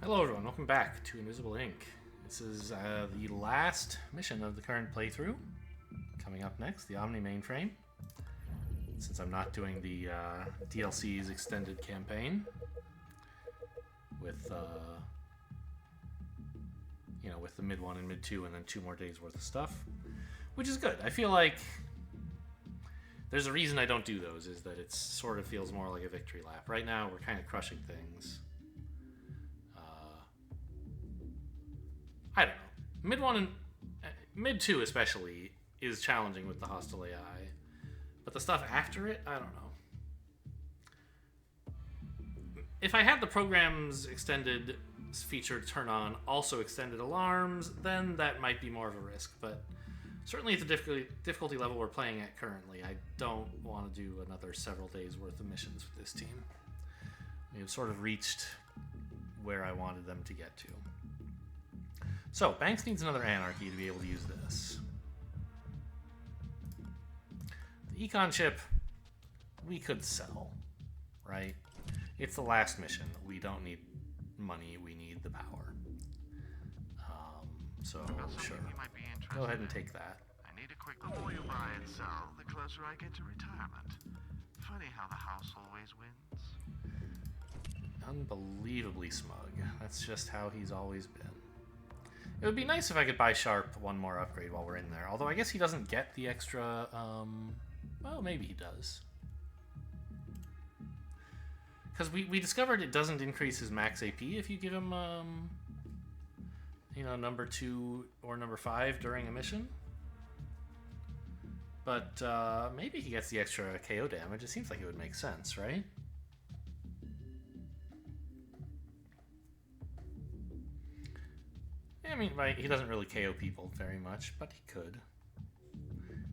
Hello everyone, welcome back to Invisible Ink. This is the last mission of the current playthrough. Coming up next, the OMNI mainframe. Since I'm not doing the DLC's extended campaign with with the mid 1 and mid 2 and then 2 more days worth of stuff, which is good. I feel like there's a reason I don't do those, is that it sort of feels more like a victory lap. Right now we're kind of crushing things. I don't know. Mid 1 and mid 2 especially is challenging with the hostile AI. But the stuff after it, I don't know. If I had the program's extended feature to turn on also extended alarms, then that might be more of a risk. But certainly at the difficulty level we're playing at currently, I don't want to do another several days worth of missions with this team. We've sort of reached where I wanted them to get to. So, Banks needs another Anarchy to be able to use this. The Econ chip, we could sell, right? It's the last mission. We don't need money, we need the power. So, sure. Go ahead and take that. I need a quick... The more you buy and sell, the closer I get to retirement. Funny how the house always wins. Unbelievably smug. That's just how he's always been. It would be nice if I could buy Sharp one more upgrade while we're in there. Although I guess he doesn't get the extra... well, maybe he does. Because we discovered it doesn't increase his max AP if you give him, number 2 or number 5 during a mission. But maybe he gets the extra KO damage. It seems like it would make sense, right? I mean, right, he doesn't really KO people very much, but he could.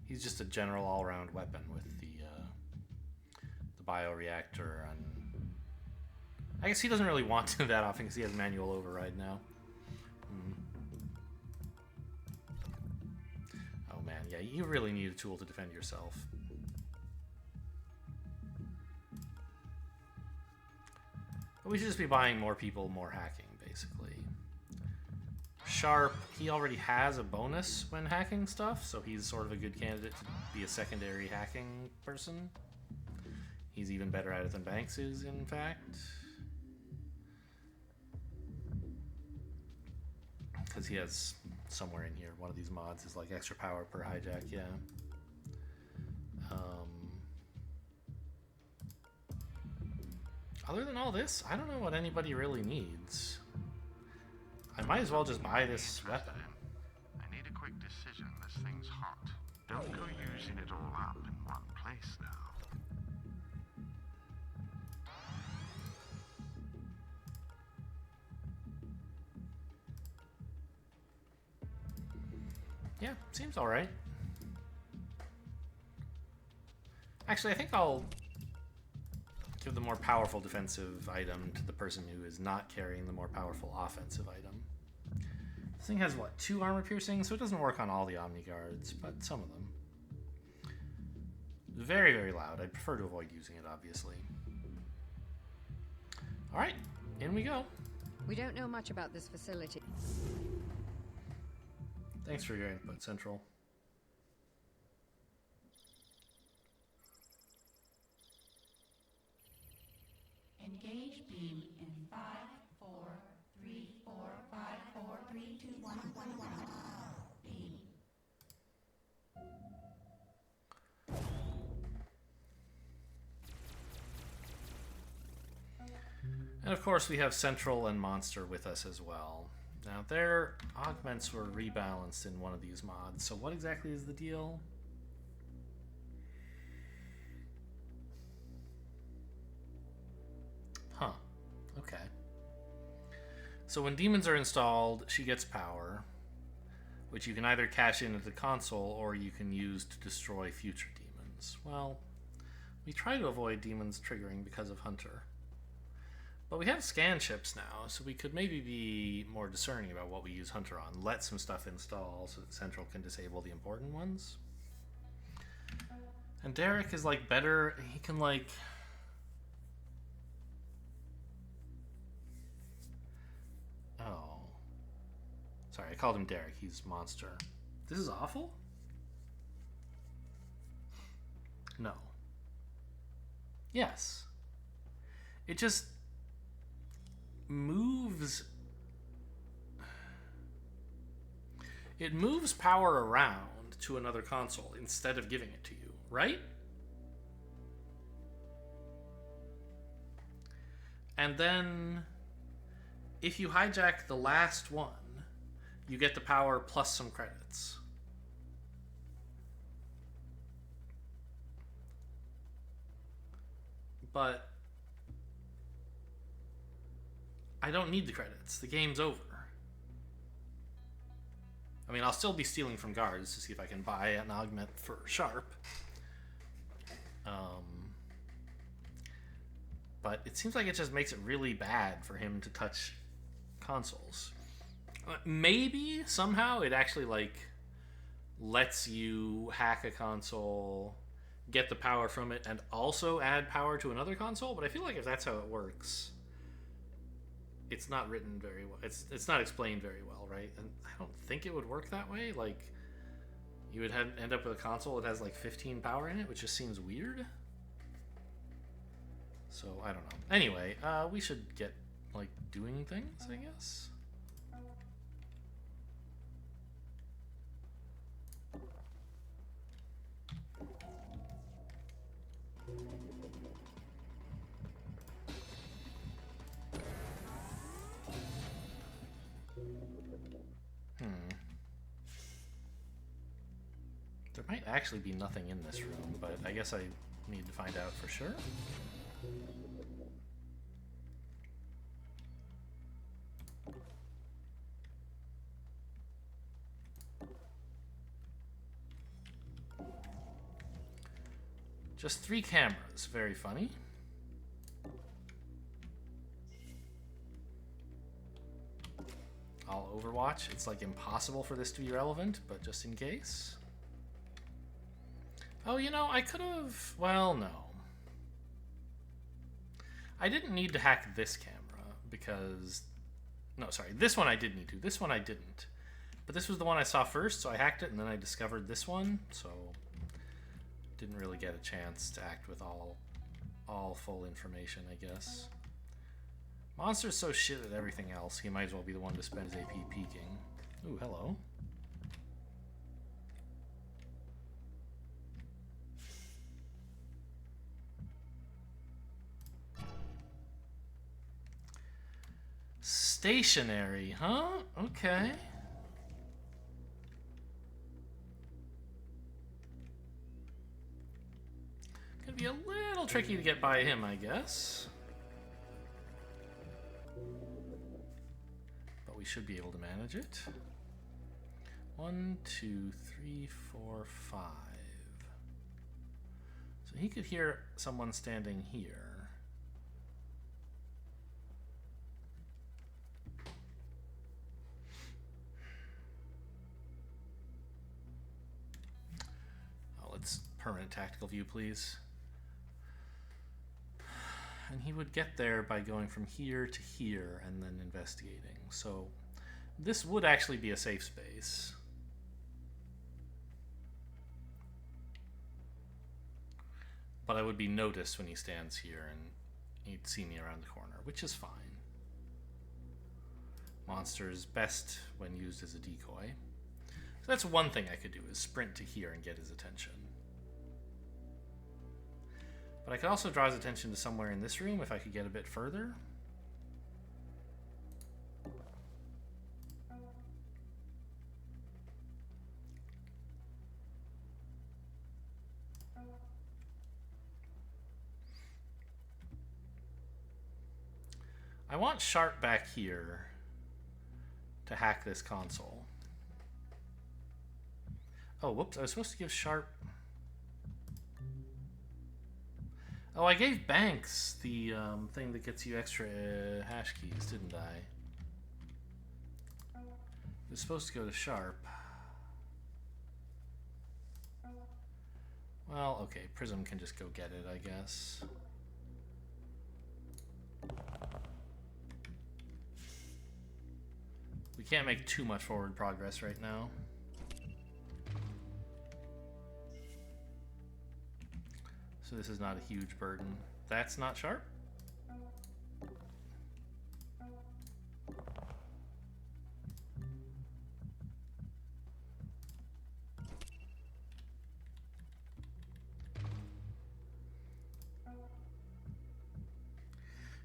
He's just a general all-around weapon with the bioreactor, and I guess he doesn't really want to that often because he has manual override now. Oh man, yeah, you really need a tool to defend yourself. But we should just be buying more people, more hacking, basically. Sharp, he already has a bonus when hacking stuff, so he's sort of a good candidate to be a secondary hacking person. He's even better at it than Banks is, in fact. Because he has somewhere in here, one of these mods is like extra power per hijack, yeah. Other than all this, I don't know what anybody really needs. I might as well just buy this weapon. I need a quick decision. This thing's hot. Don't go using it all up in one place now. Yeah, seems alright. Actually, I think I'll give the more powerful defensive item to the person who is not carrying the more powerful offensive item. This thing has, what, 2 armor piercing? So it doesn't work on all the Omni guards, but some of them. Very, very loud. I'd prefer to avoid using it, obviously. Alright, in we go. We don't know much about this facility. Thanks for your input, Central. Engage beam in 5, 4, 3, 4, 5, 4, 3, 2, 1, 1, 1. Beam. And of course we have Central and Monster with us as well. Now their augments were rebalanced in one of these mods, so what exactly is the deal? Huh. Okay. So when demons are installed, she gets power, which you can either cash in at the console or you can use to destroy future demons. Well, we try to avoid demons triggering because of Hunter. But we have scan chips now, so we could maybe be more discerning about what we use Hunter on. Let some stuff install so that Central can disable the important ones. And Derek is like better, he can like Sorry, I called him Derek. He's Monster. This is awful? No. Yes. It just moves. It moves power around to another console instead of giving it to you, right? And then if you hijack the last one, you get the power plus some credits. But I don't need the credits. The game's over. I mean, I'll still be stealing from guards to see if I can buy an augment for Sharp. But it seems like it just makes it really bad for him to touch consoles. Maybe somehow it actually like lets you hack a console, get the power from it, and also add power to another console. But I feel like if that's how it works, it's not written very well. It's not explained very well, right? And I don't think it would work that way. Like, you would end up with a console that has like 15 power in it, which just seems weird. So I don't know. Anyway, we should get like doing things, I guess. There might actually be nothing in this room, but I guess I need to find out for sure. Just 3 cameras. Very funny. I'll Overwatch. It's like impossible for this to be relevant, but just in case. Oh, you know, I could have... Well, no. I didn't need to hack this camera because... No, sorry. This one I did need to. This one I didn't. But this was the one I saw first, so I hacked it, and then I discovered this one, so... Didn't really get a chance to act with all full information, I guess. Monster's so shit at everything else, he might as well be the one to spend his AP peeking. Ooh, hello. Stationary, huh? Okay. Gonna be a little tricky to get by him, I guess. But we should be able to manage it. 1, 2, 3, 4, 5. So he could hear someone standing here. Oh, let's permanent tactical view, please. And he would get there by going from here to here and then investigating. So this would actually be a safe space. But I would be noticed when he stands here and he'd see me around the corner, which is fine. Monster is best when used as a decoy. So that's one thing I could do, is sprint to here and get his attention. But I could also draw his attention to somewhere in this room if I could get a bit further. I want Sharp back here to hack this console. Oh, whoops, I was supposed to give Sharp... Oh, I gave Banks the thing that gets you extra hash keys, didn't I? It was supposed to go to Sharp. Well, okay, Prism can just go get it, I guess. we can't make too much forward progress right now. So this is not a huge burden. That's not sharp.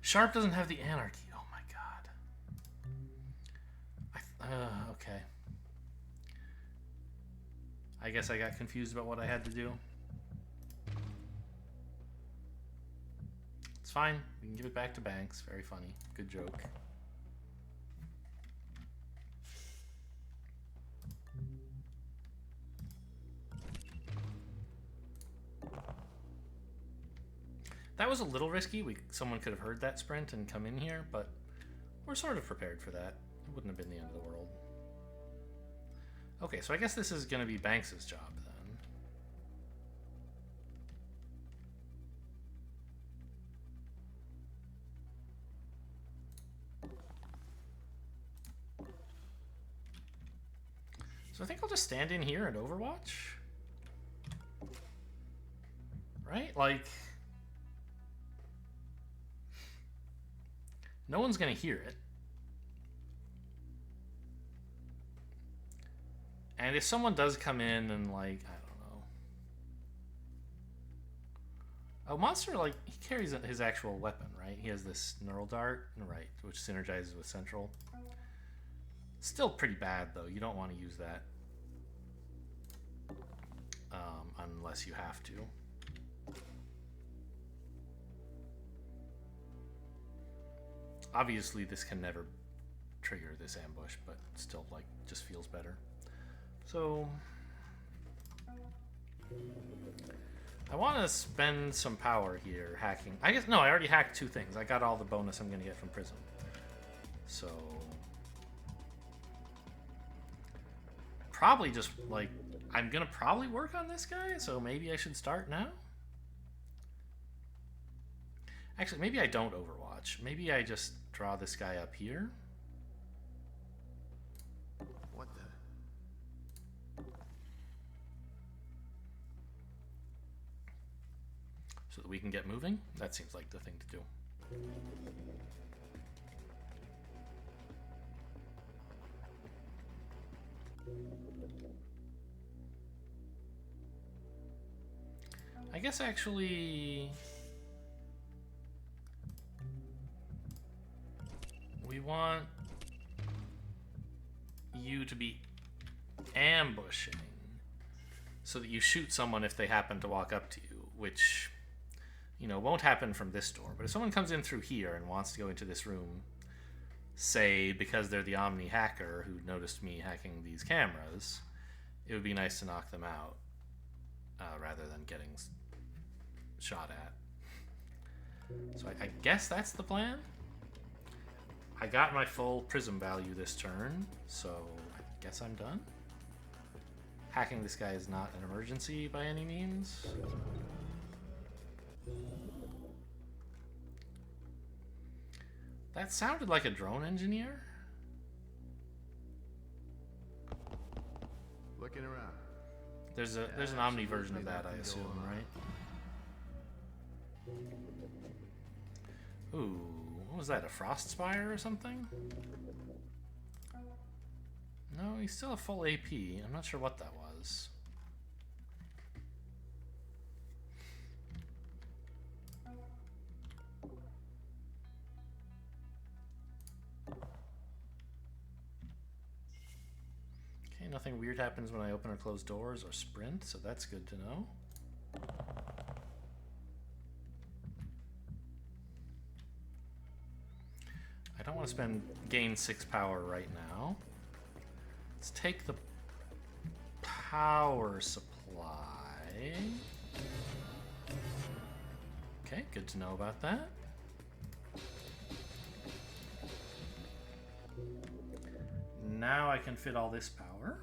Sharp doesn't have the anarchy. Oh my god. Okay. I guess I got confused about what I had to do. It's fine. We can give it back to Banks. Very funny. Good joke. That was a little risky. Someone could have heard that sprint and come in here, but we're sort of prepared for that. It wouldn't have been the end of the world. Okay, so I guess this is going to be Banks's job then. So I think I'll just stand in here and overwatch. Right? Like, no one's going to hear it. And if someone does come in and, like, I don't know. Oh, Monster, like, he carries his actual weapon, right? He has this neural dart, right, which synergizes with Central. Still pretty bad, though. You don't want to use that. Unless you have to. Obviously, this can never trigger this ambush, but still, like, just feels better. So, I want to spend some power here hacking. I guess, no, I already hacked 2 things. I got all the bonus I'm going to get from Prism. So, probably just, like, I'm going to probably work on this guy, so maybe I should start now? Actually, maybe I don't overwatch. Maybe I just draw this guy up here. What the? So that we can get moving. That seems like the thing to do. I guess actually we want you to be ambushing so that you shoot someone if they happen to walk up to you, which, you know, won't happen from this door. But if someone comes in through here and wants to go into this room, say because they're the OMNI hacker who noticed me hacking these cameras, it would be nice to knock them out rather than getting shot at. So I guess that's the plan. I got my full prism value this turn, so I guess I'm done. Hacking this guy is not an emergency by any means. That sounded like a drone engineer. Looking around. There's an OMNI version of that, I assume, right? Ooh, what was that, a Frost Spire or something? No, he's still a full AP. I'm not sure what that was. Okay, nothing weird happens when I open or close doors or sprint, so that's good to know. I don't want to gain 6 power right now. Let's take the power supply. Okay, good to know about that. Now I can fit all this power.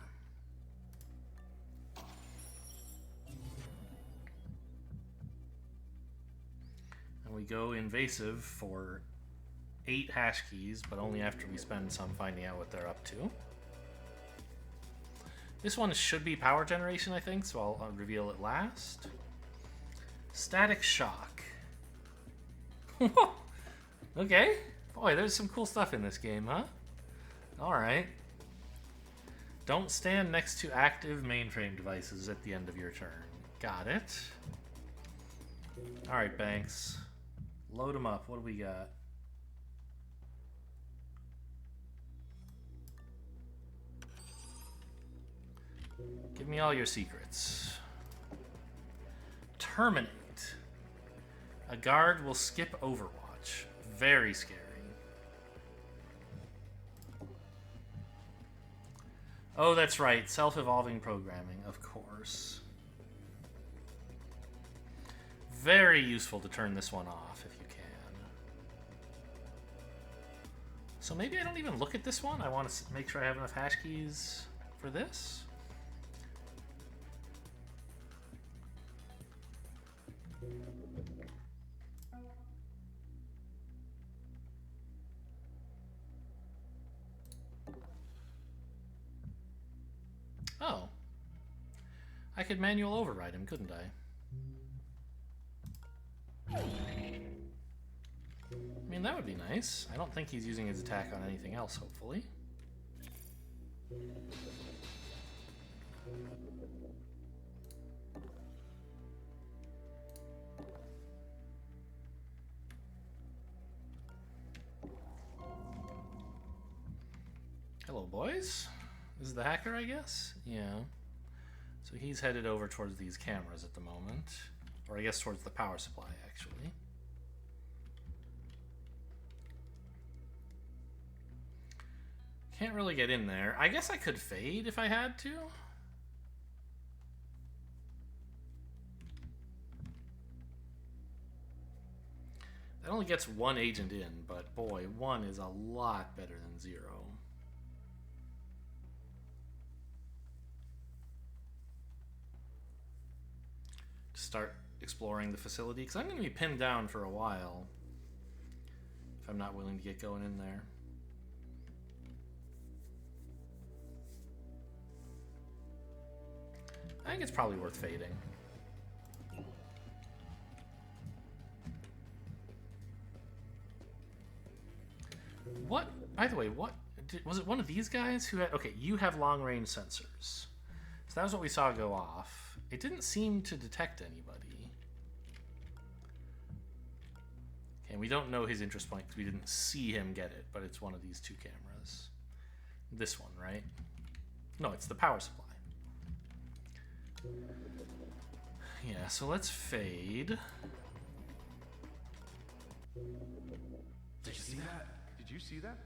And we go invasive for 8 hash keys, but only after we spend some finding out what they're up to. This one should be power generation, I think, so I'll reveal it last. Static shock. Okay. Boy, there's some cool stuff in this game, huh? Alright. Don't stand next to active mainframe devices at the end of your turn. Got it. Alright, Banks. Load them up. What do we got? Give me all your secrets. Terminate. A guard will skip Overwatch. Very scary. Oh, that's right. Self-evolving programming, of course. Very useful to turn this one off if you can. So maybe I don't even look at this one. I want to make sure I have enough hash keys for this. Oh. I could manual override him, couldn't I? I mean, that would be nice. I don't think he's using his attack on anything else, hopefully. Hello, boys. This is the hacker, I guess? Yeah. So he's headed over towards these cameras at the moment. Or I guess towards the power supply, actually. Can't really get in there. I guess I could fade if I had to. That only gets 1 agent in, but boy, 1 is a lot better than 0. Start exploring the facility, because I'm going to be pinned down for a while if I'm not willing to get going in there. I think it's probably worth fading. What, by the way, what was it? One of these guys who had, okay, you have long range sensors, so that was what we saw go off. It didn't seem to detect anybody. Okay, and we don't know his interest point because we didn't see him get it, but it's one of these 2 cameras. This one, right? No, it's the power supply. Yeah, so let's fade. Did you see that? Did you see that?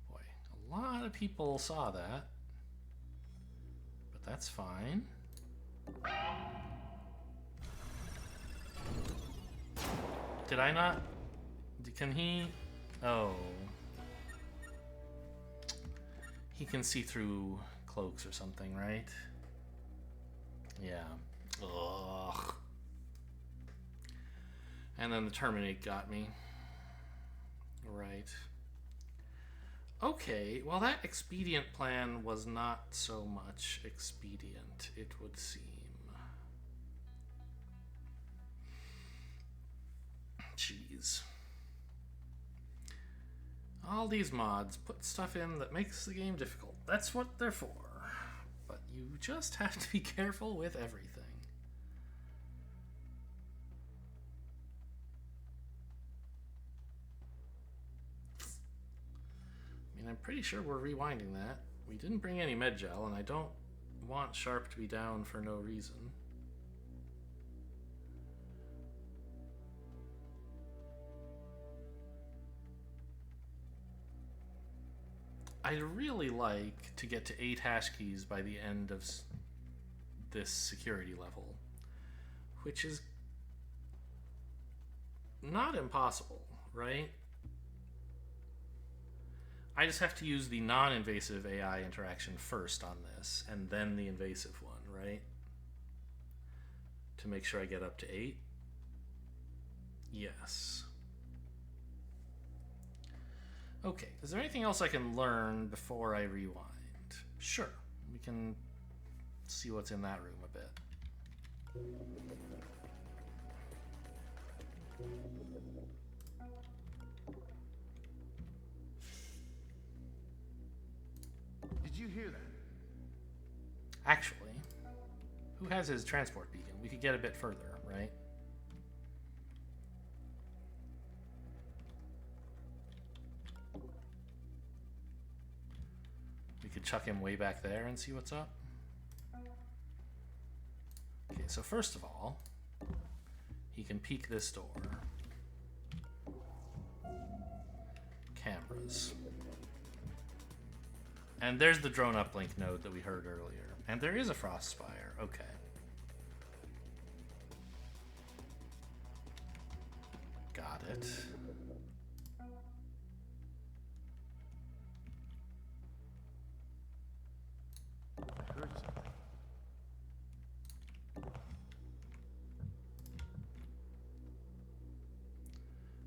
Boy, a lot of people saw that. But that's fine. Did I not? Can he? Oh. He can see through cloaks or something, right? Yeah. Ugh. And then the terminate got me. Right. Okay, well that expedient plan was not so much expedient, it would seem. Jeez. All these mods put stuff in that makes the game difficult. That's what they're for. But you just have to be careful with everything. I mean, I'm pretty sure we're rewinding that. We didn't bring any med gel, and I don't want Sharp to be down for no reason. I'd really like to get to 8 hash keys by the end of this security level, which is not impossible, right? I just have to use the non-invasive AI interaction first on this, and then the invasive one, right? To make sure I get up to 8. Yes. Okay, is there anything else I can learn before I rewind? Sure, we can see what's in that room a bit. Did you hear that? Actually, who has his transport beacon? We could get a bit further, right? We could chuck him way back there and see what's up. Okay, so first of all, he can peek this door. Cameras. And there's the drone uplink node that we heard earlier. And there is a frost spire. Okay. Got it. I heard something.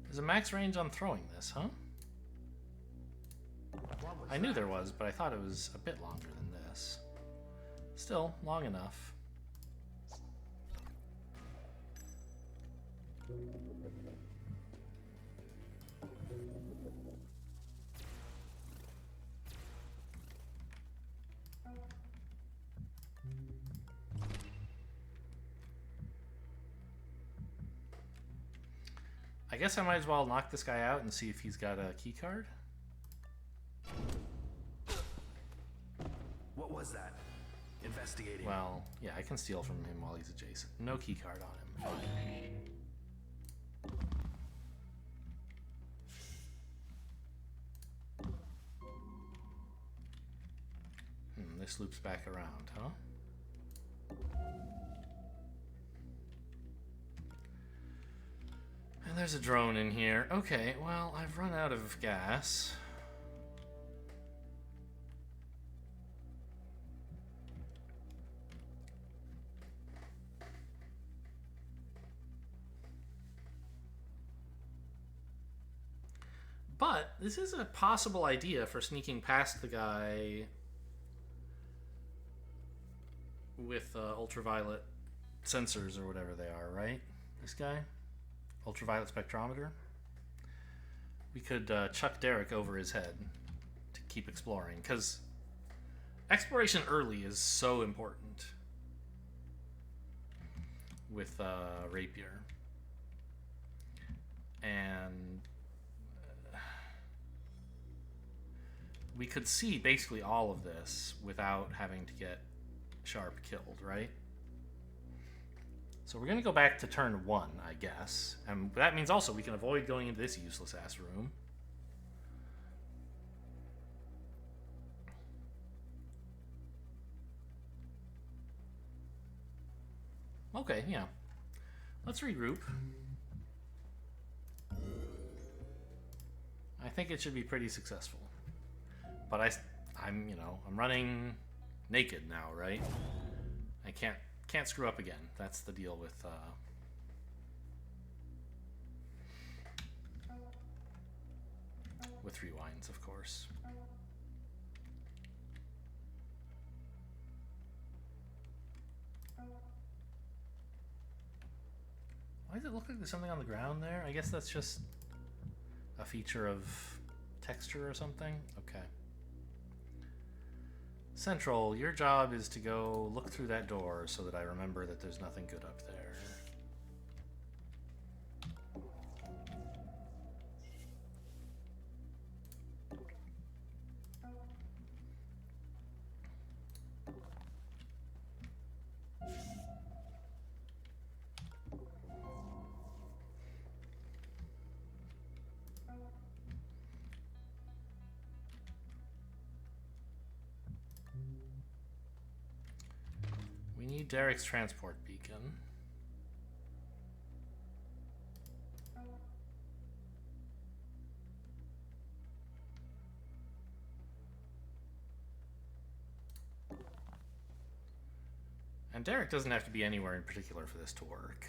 There's a max range on throwing this, huh? What was I knew that? there was, but I thought it was a bit longer than this. Still, long enough. I guess I might as well knock this guy out and see if he's got a key card. What was that? Investigating. Well, yeah, I can steal from him while he's adjacent. No key card on him. Fine. This loops back around, huh? And there's a drone in here. Okay, well, I've run out of gas. But this is a possible idea for sneaking past the guy with ultraviolet sensors or whatever they are, right? This guy? Ultraviolet spectrometer? We could chuck Derek over his head to keep exploring, because exploration early is so important with Rapier. And we could see basically all of this without having to get Sharp killed, right? So we're going to go back to turn 1, I guess. And that means also we can avoid going into this useless-ass room. Okay, yeah. Let's regroup. I think it should be pretty successful. But I'm running naked now, right? I can't screw up again. That's the deal with rewinds, of course. Why does it look like there's something on the ground there? I guess that's just a feature of texture or something. Okay. Central, your job is to go look through that door so that I remember that there's nothing good up there. We need Derek's transport beacon. And Derek doesn't have to be anywhere in particular for this to work.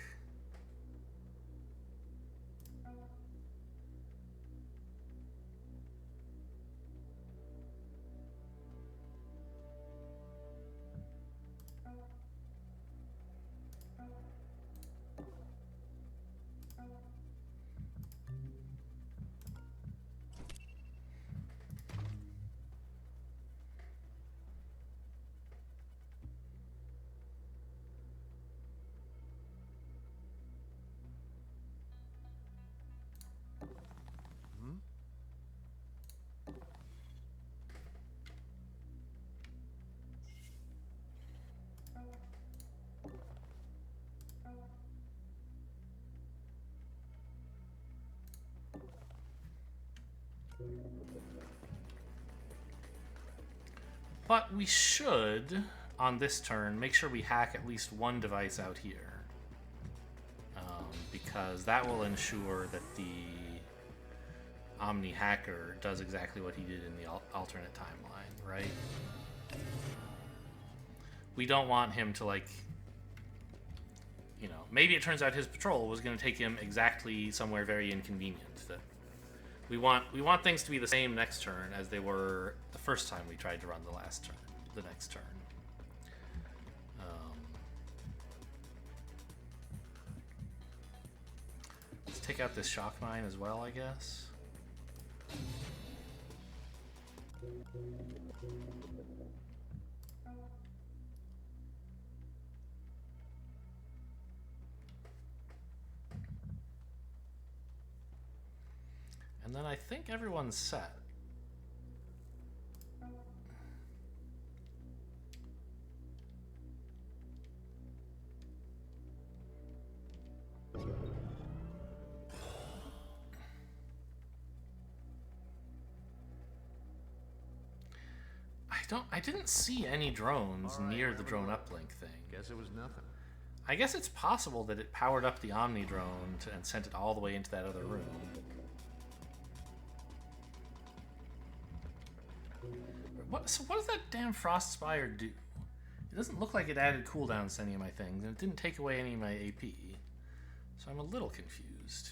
But we should, on this turn, make sure we hack at least one device out here. Because that will ensure that the OMNI hacker does exactly what he did in the alternate timeline, right? We don't want him to, like, you know, maybe it turns out his patrol was going to take him exactly somewhere very inconvenient. That we want things to be the same next turn as they were the first time we tried to run the next turn. Let's take out this shock mine as well, I guess. And then I think everyone's set. I didn't see any drones near the drone uplink thing. Guess it was nothing. I guess it's possible that it powered up the OMNI drone and sent it all the way into that other room. So what does that damn Frost Spire do? It doesn't look like it added cooldowns to any of my things, and it didn't take away any of my AP. So I'm a little confused.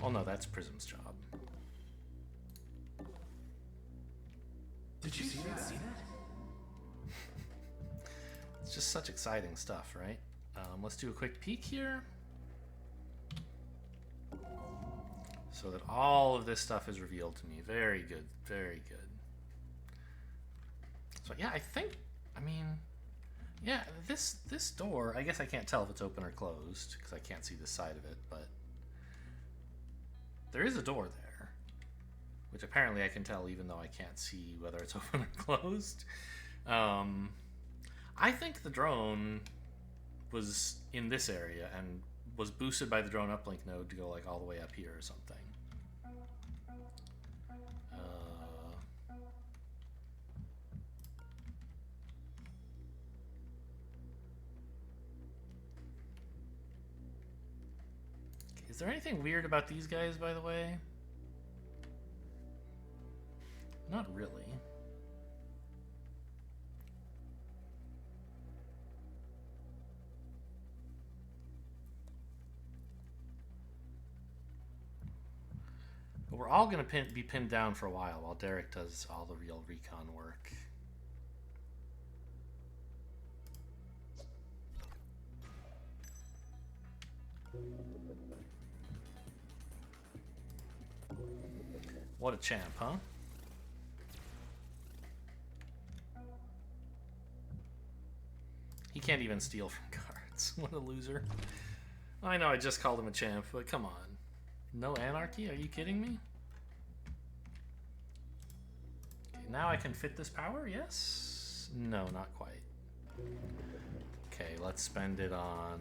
Oh no, that's Prism's job. Did you see that? It's just such exciting stuff, right? Let's do a quick peek here. So that all of this stuff is revealed to me. Very good, very good. So yeah, yeah, this door, I guess I can't tell if it's open or closed, because I can't see this side of it, but there is a door there, which apparently I can tell even though I can't see whether it's open or closed. I think the drone was in this area and was boosted by the drone uplink node to go like all the way up here or something. Is there anything weird about these guys, by the way? Not really. But we're all going to be pinned down for a while Derek does all the real recon work. What a champ, huh? He can't even steal from cards. What a loser. I know I just called him a champ, but come on. No anarchy? Are you kidding me? Okay, now I can fit this power, yes? No, not quite. Okay, let's spend it on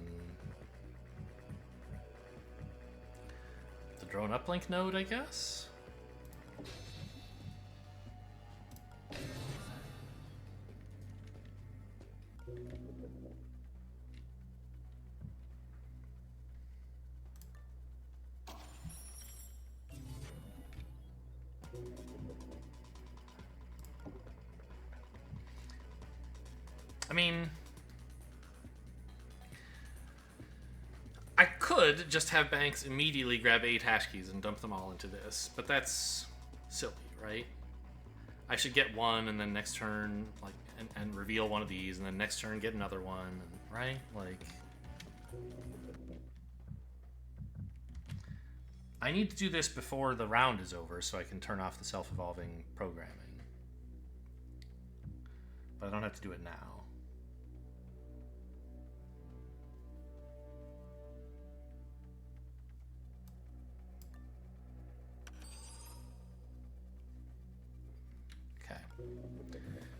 the drone uplink node, I guess? I mean, I could just have Banks immediately grab 8 hash keys and dump them all into this, but that's silly, right? I should get one and then next turn, like, and reveal one of these, and then next turn get another one, right? Like, I need to do this before the round is over so I can turn off the self-evolving programming. But I don't have to do it now.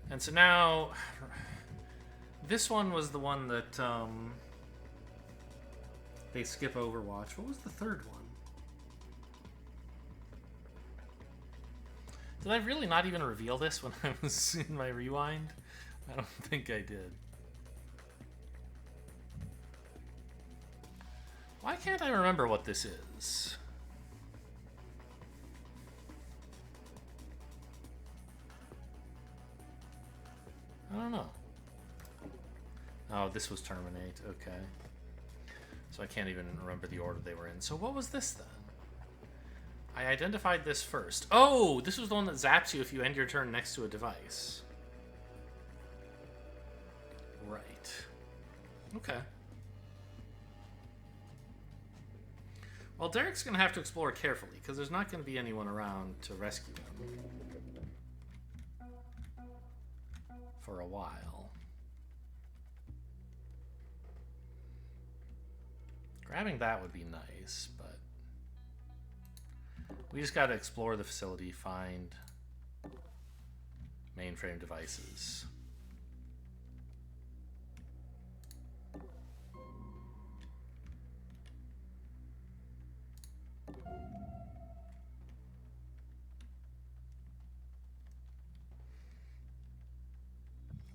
And so now, this one was the one that they skip Overwatch. What was the third one? Did I really not even reveal this when I was in my rewind? I don't think I did. Why can't I remember what this is? I don't know. Oh, this was Terminate. Okay. So I can't even remember the order they were in. So what was this then? I identified this first. Oh, this was the one that zaps you if you end your turn next to a device. Right. Okay. Well, Derek's going to have to explore carefully, because there's not going to be anyone around to rescue him. For a while. Grabbing that would be nice, but we just got to explore the facility, find mainframe devices.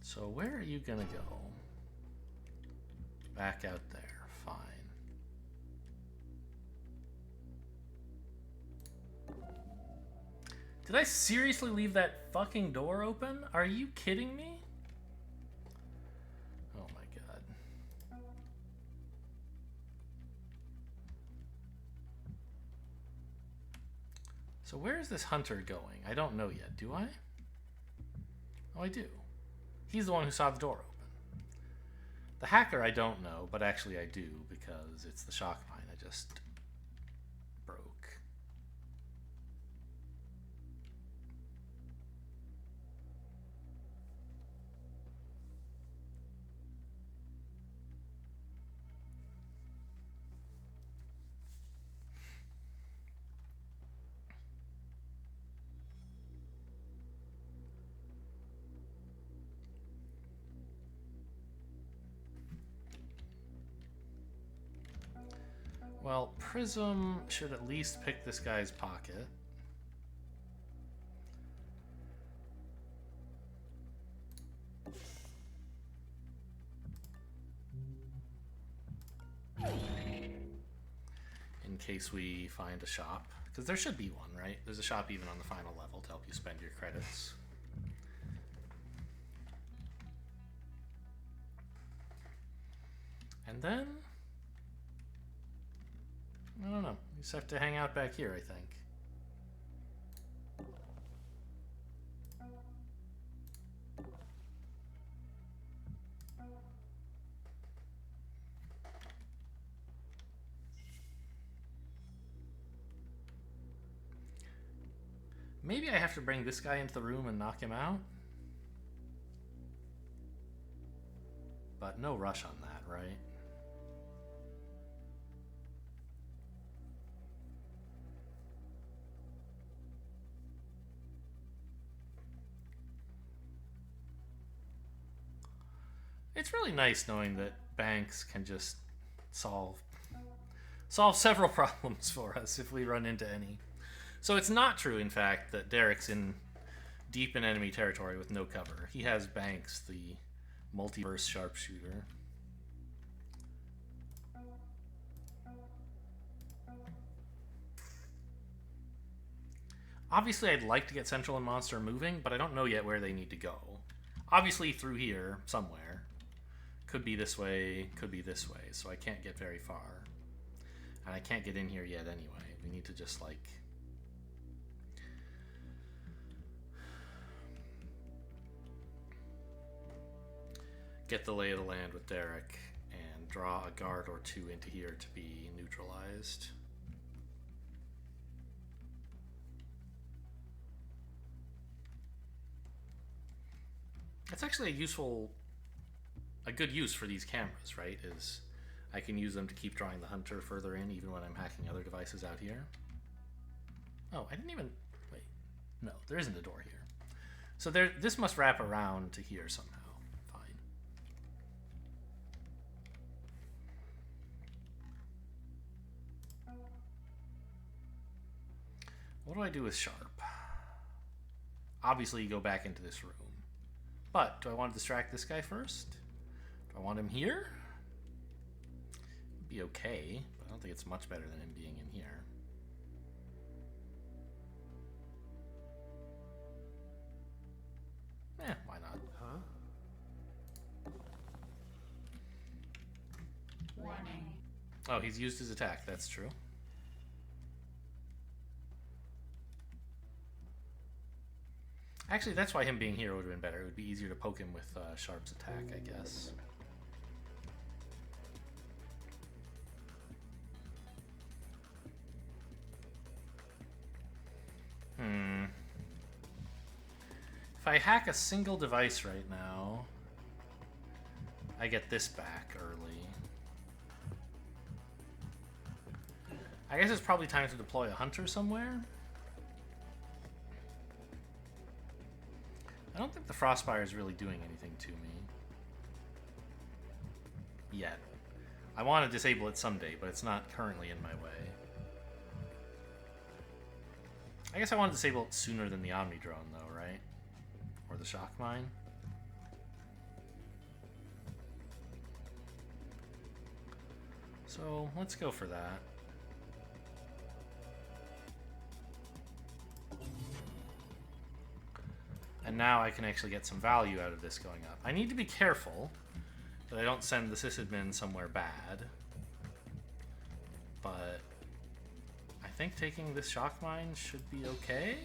So where are you gonna go? Back out there. Fine. Did I seriously leave that fucking door open? Are you kidding me? Oh my god. So where is this hunter going? I don't know yet. Do I? Oh, I do. He's the one who saw the door open. The hacker I don't know, but actually I do, because it's the shock mine I just broke. Well, Prism should at least pick this guy's pocket. In case we find a shop. Because there should be one, right? There's a shop even on the final level to help you spend your credits. And then... I don't know. You just have to hang out back here, I think. Maybe I have to bring this guy into the room and knock him out? But no rush on that, right? It's really nice knowing that banks can just solve several problems for us if we run into any. So it's not true, in fact, that Derek's deep in enemy territory with no cover. He has Banks, the multiverse sharpshooter. Obviously, I'd like to get Central and Monster moving, but I don't know yet where they need to go. Obviously, through here, somewhere. Could be this way, could be this way, so I can't get very far. And I can't get in here yet anyway. We need to just, like... get the lay of the land with Derek and draw a guard or two into here to be neutralized. That's actually a good use for these cameras, right? Is I can use them to keep drawing the hunter further in even when I'm hacking other devices out here. Oh, I didn't even... Wait. No, there isn't a door here. So there, this must wrap around to here somehow. Fine. What do I do with Sharp? Obviously, you go back into this room. But, do I want to distract this guy first? Do I want him here? It'd be okay, but I don't think it's much better than him being in here. Why not? Huh? Warning. Oh, he's used his attack. That's true. Actually, that's why him being here would have been better. It would be easier to poke him with Sharp's attack, I guess. If I hack a single device right now, I get this back early. I guess it's probably time to deploy a hunter somewhere. I don't think the Frostfire is really doing anything to me. Yet. I want to disable it someday, but it's not currently in my way. I guess I want to disable it sooner than the OMNI drone, though, right? Or the shock mine. So, let's go for that. And now I can actually get some value out of this going up. I need to be careful that I don't send the sysadmin somewhere bad. But I think taking this shock mine should be okay.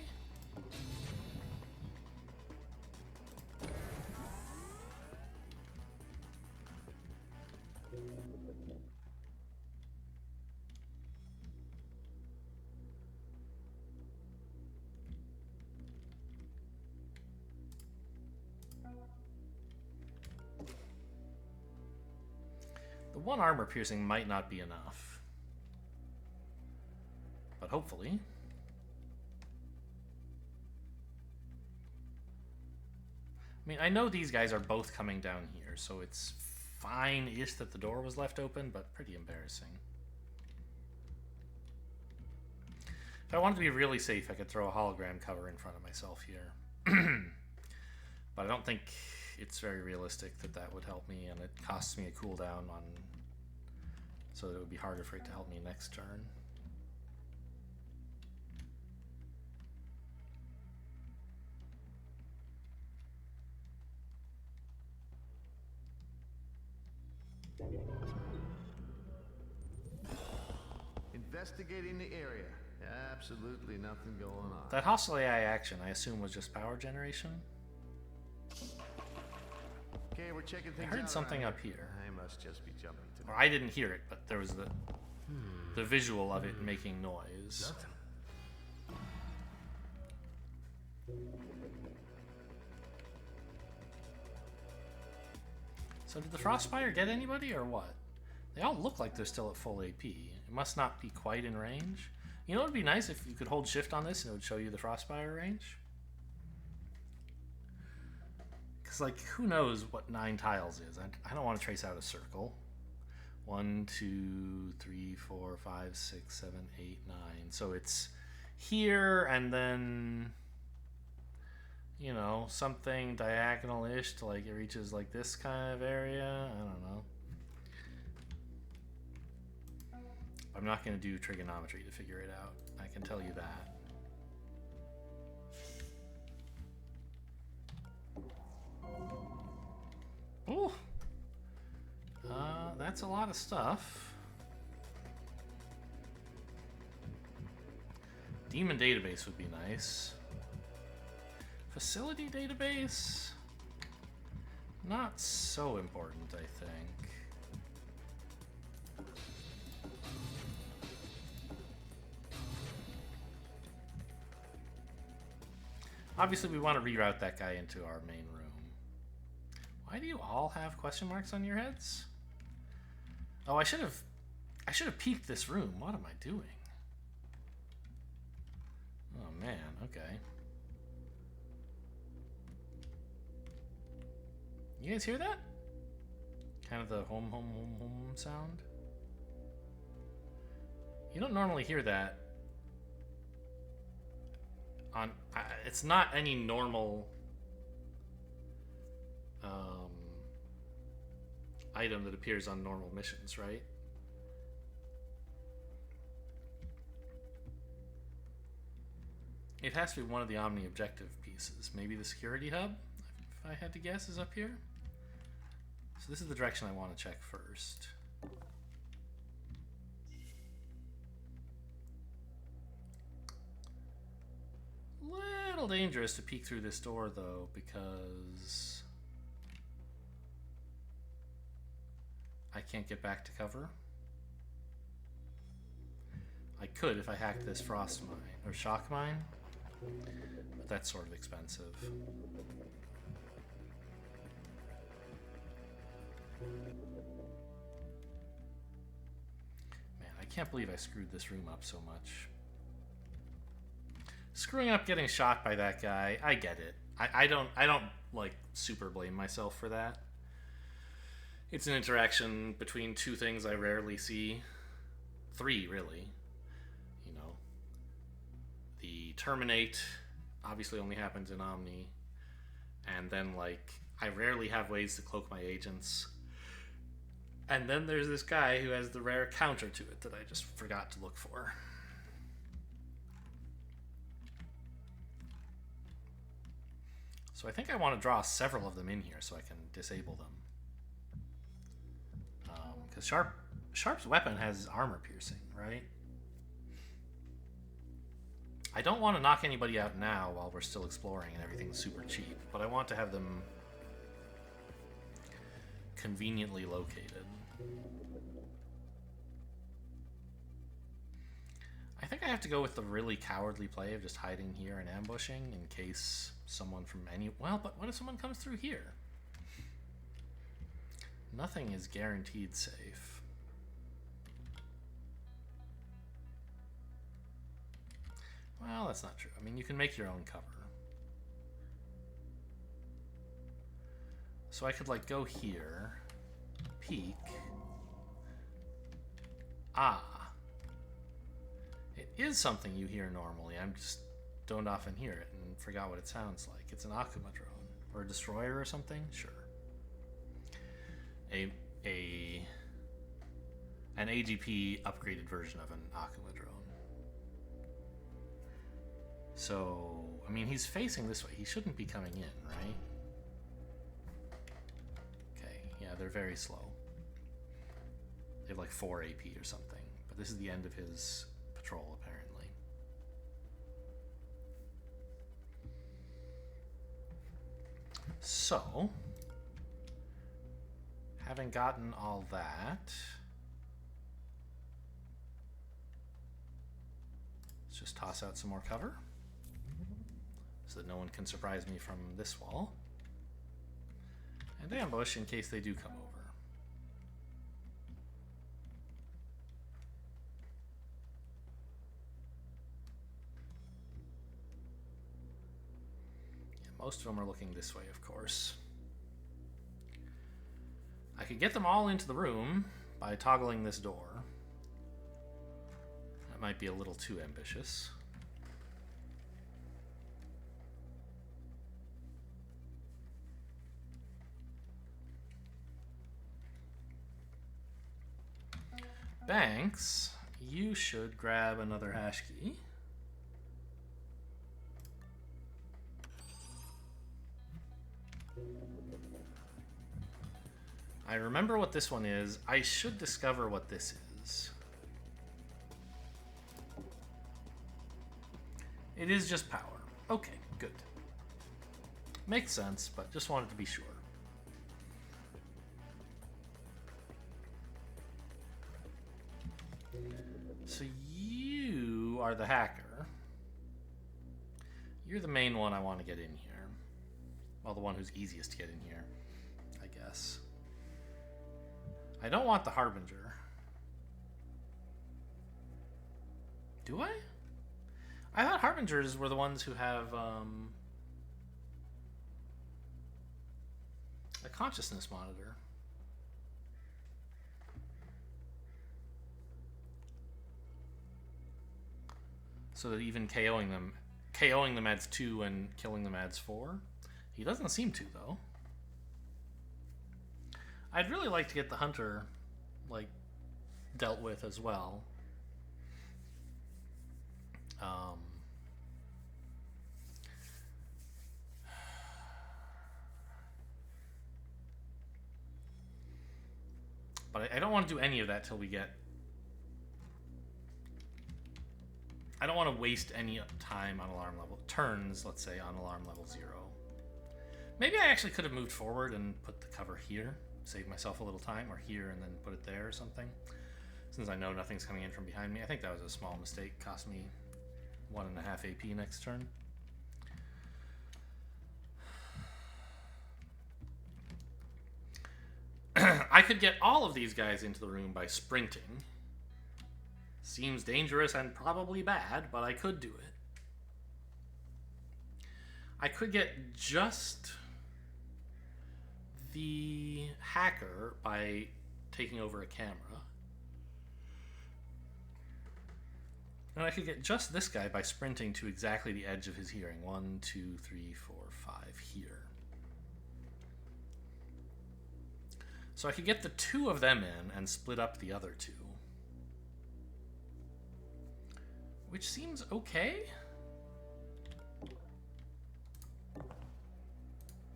The one armor piercing might not be enough. But hopefully. I mean, I know these guys are both coming down here, so it's fine-ish that the door was left open, but pretty embarrassing. If I wanted to be really safe, I could throw a hologram cover in front of myself here. But I don't think it's very realistic that that would help me, and it costs me a cooldown on, so that it would be harder for it to help me next turn. Investigating the area. Absolutely nothing going on. That hostile AI action, I assume, was just power generation? Okay, we're checking I things heard out something around up here. here. I must just be jumping to Or I didn't hear it, but there was the visual of it making noise. Nothing. So did the Frostfire get anybody, or what? They all look like they're still at full AP. It must not be quite in range. You know what would be nice if you could hold shift on this and it would show you the Frostfire range? Because, like, who knows what 9 tiles is? I don't want to trace out a circle. 1, 2, 3, 4, 5, 6, 7, 8, 9. So it's here and then, you know, something diagonal-ish to, like, it reaches, like, this kind of area. I don't know. I'm not going to do trigonometry to figure it out. I can tell you that. Ooh. That's a lot of stuff. Demon database would be nice. Facility database? Not so important, I think. Obviously, we want to reroute that guy into our main room. Why do you all have question marks on your heads? Oh, I should have peeked this room. What am I doing? Oh man, okay. You guys hear that? Kind of the home, home, home, home sound. You don't normally hear that on. It's not any normal item that appears on normal missions, right? It has to be one of the Omni objective pieces. Maybe the security hub, if I had to guess, is up here. So this is the direction I want to check first. Little dangerous to peek through this door though, because I can't get back to cover. I could if I hacked this frost mine or shock mine, but that's sort of expensive. Man, I can't believe I screwed this room up so much. Screwing up getting shot by that guy, I get it. I don't like super blame myself for that. It's an interaction between two things I rarely see. Three, really. You know. The terminate obviously only happens in Omni. And then, like, I rarely have ways to cloak my agents. And then there's this guy who has the rare counter to it that I just forgot to look for. So I think I want to draw several of them in here so I can disable them. Because Sharp's weapon has armor piercing, right? I don't want to knock anybody out now while we're still exploring and everything's super cheap, but I want to have them conveniently located. I think I have to go with the really cowardly play of just hiding here and ambushing in case someone from any... Well, but what if someone comes through here? Nothing is guaranteed safe. Well, that's not true. I mean, you can make your own cover. So I could, like, go here, peek. Ah. It is something you hear normally. I just don't often hear it and forgot what it sounds like. It's an Akuma drone. Or a destroyer or something? Sure. An AGP upgraded version of an Akuma drone. So, I mean, he's facing this way. He shouldn't be coming in, right? Okay, yeah, they're very slow. They have like 4 AP or something. But this is the end of his patrol, apparently. So, having gotten all that, let's just toss out some more cover so that no one can surprise me from this wall. And ambush in case they do come over. Yeah, most of them are looking this way, of course. I could get them all into the room by toggling this door. That might be a little too ambitious. Banks, you should grab another hash key. I remember what this one is. I should discover what this is. It is just power. Okay, good. Makes sense, but just wanted to be sure. So you are the hacker. You're the main one I want to get in here. Well, the one who's easiest to get in here, I guess. I don't want the Harbinger. Do I? I thought Harbingers were the ones who have a consciousness monitor. So that even KOing them adds 2 and killing them adds 4. He doesn't seem to, though. I'd really like to get the hunter, like, dealt with as well. But I don't want to do any of that till we get... I don't want to waste any time on alarm level... turns, let's say, on alarm level 0. Maybe I actually could have moved forward and put the cover here. Save myself a little time, or here and then put it there or something. Since I know nothing's coming in from behind me. I think that was a small mistake. Cost me 1.5 AP next turn. I could get all of these guys into the room by sprinting. Seems dangerous and probably bad, but I could do it. I could get just the hacker by taking over a camera. And I could get just this guy by sprinting to exactly the edge of his hearing. 1, 2, 3, 4, 5 here. So I could get the 2 of them in and split up the other 2. Which seems okay.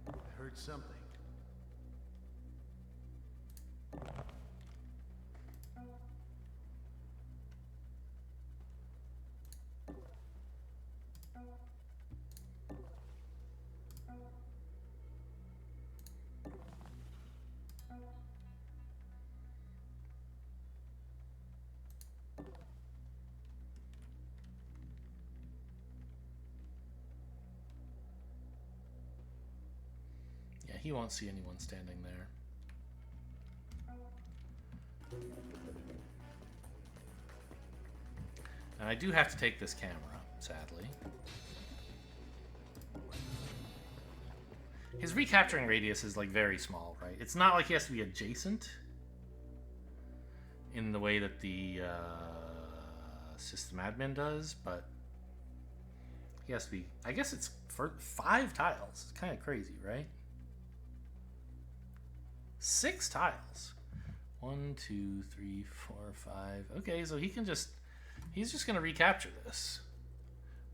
I heard something. Yeah, he won't see anyone standing there. And I do have to take this camera, sadly. His recapturing radius is like very small, right? It's not like he has to be adjacent in the way that the system admin does, but he has to be, I guess it's for 5 tiles. It's kind of crazy, right? 6 tiles. 1, 2, 3, 4, 5. Okay, so he can just, he's just going to recapture this.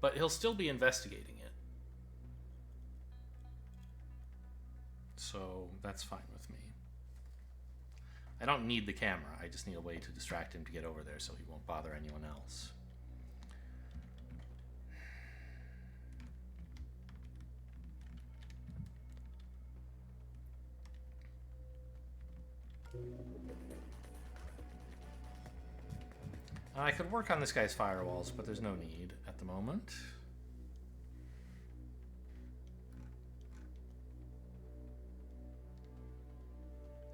But he'll still be investigating it. So that's fine with me. I don't need the camera. I just need a way to distract him to get over there so he won't bother anyone else. I could work on this guy's firewalls, but there's no need at the moment.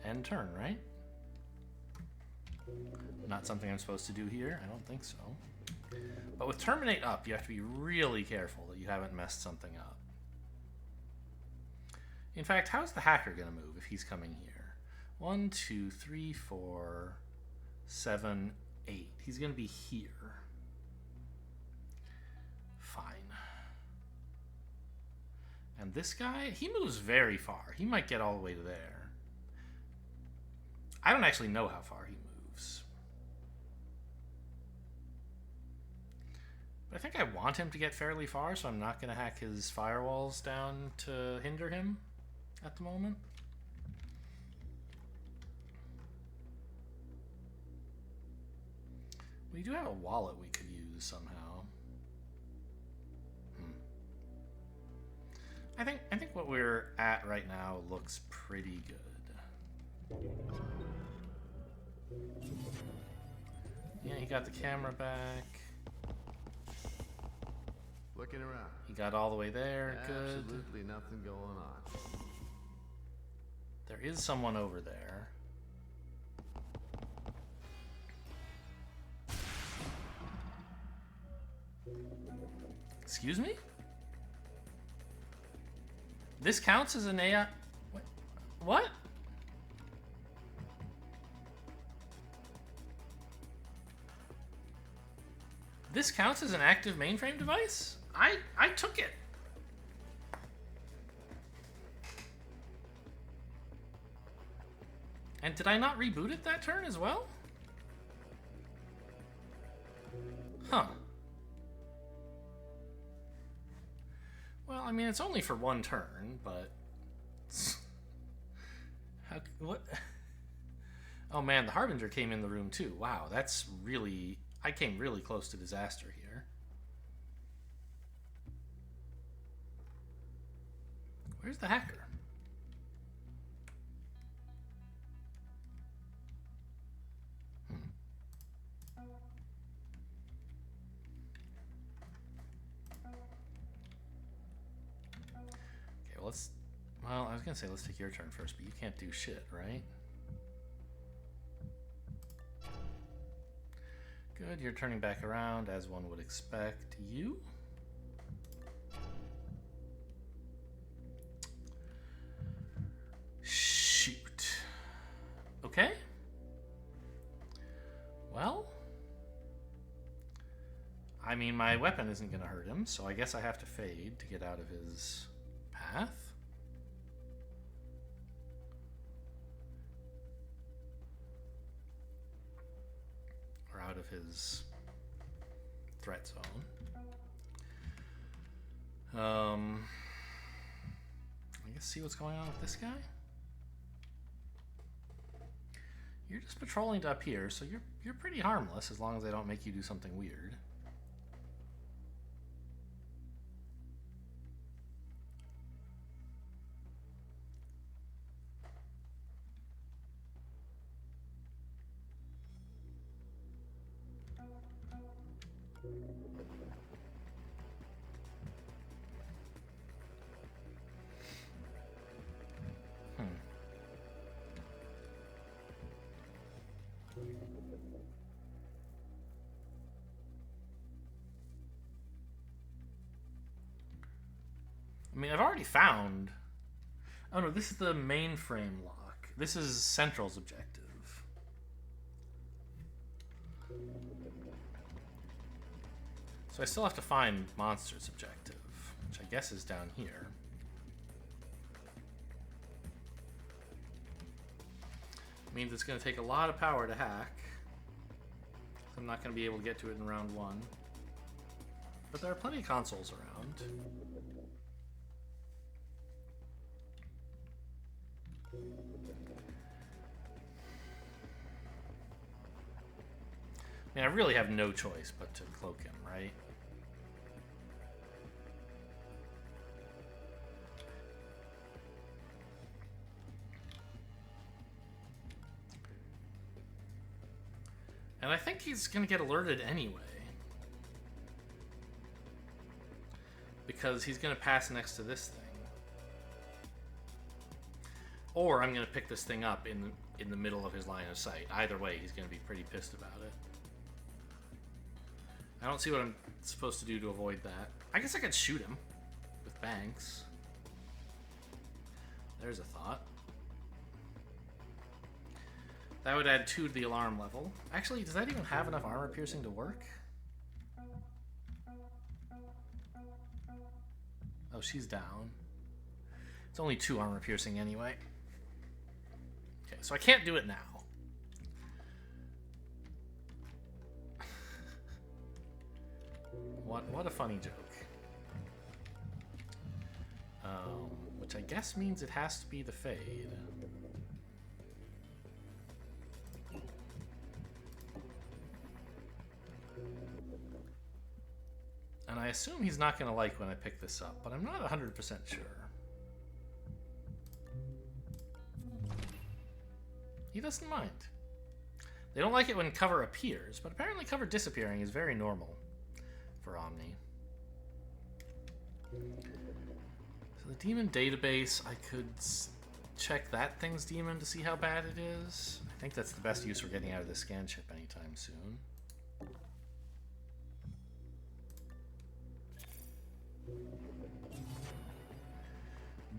End turn, right? Not something I'm supposed to do here. I don't think so. But with terminate up, you have to be really careful that you haven't messed something up. In fact, how's the hacker going to move if he's coming here? 1, 2, 3, 4, 7, 8. He's going to be here. Fine. And this guy, he moves very far. He might get all the way to there. I don't actually know how far he moves. But I think I want him to get fairly far, so I'm not going to hack his firewalls down to hinder him at the moment. We do have a wallet we could use somehow. I think what we're at right now looks pretty good. Yeah, he got the camera back. Looking around. He got all the way there. Good. Absolutely nothing going on. There is someone over there. Excuse me? This counts as an AI? What? This counts as an active mainframe device? I took it. And did I not reboot it that turn as well? Huh. Well, I mean, it's only for one turn, but... What? Oh man, the Harbinger came in the room too. Wow, that's really... I came really close to disaster here. Where's the hacker? Okay, well, well, I was gonna say let's take your turn first, but you can't do shit, right? Good, you're turning back around as one would expect. You? Shoot. Okay. Well, I mean, my weapon isn't going to hurt him, so I guess I have to fade to get out of his path. Or out of his threat zone. I guess see what's going on with this guy? You're just patrolling to up here, so you're pretty harmless as long as they don't make you do something weird. I mean, I've already found... Oh no, this is the mainframe lock. This is Central's objective. So I still have to find Monster's objective, which I guess is down here. Means it's going to take a lot of power to hack. So I'm not going to be able to get to it in round one. But there are plenty of consoles around. I mean, I really have no choice but to cloak him, right? And I think he's going to get alerted anyway. Because he's going to pass next to this thing. Or I'm going to pick this thing up in the middle of his line of sight. Either way, he's going to be pretty pissed about it. I don't see what I'm supposed to do to avoid that. I guess I could shoot him with banks. There's a thought. That would add 2 to the alarm level. Actually, does that even have enough armor piercing to work? Oh, she's down. It's only 2 armor piercing anyway. Okay, so I can't do it now. What a funny joke. Which I guess means it has to be the fade. And I assume he's not going to like when I pick this up, but I'm not 100% sure. He doesn't mind. They don't like it when cover appears, but apparently cover disappearing is very normal for Omni. So the demon database, I could check that thing's demon to see how bad it is. I think that's the best use for getting out of the scan chip anytime soon.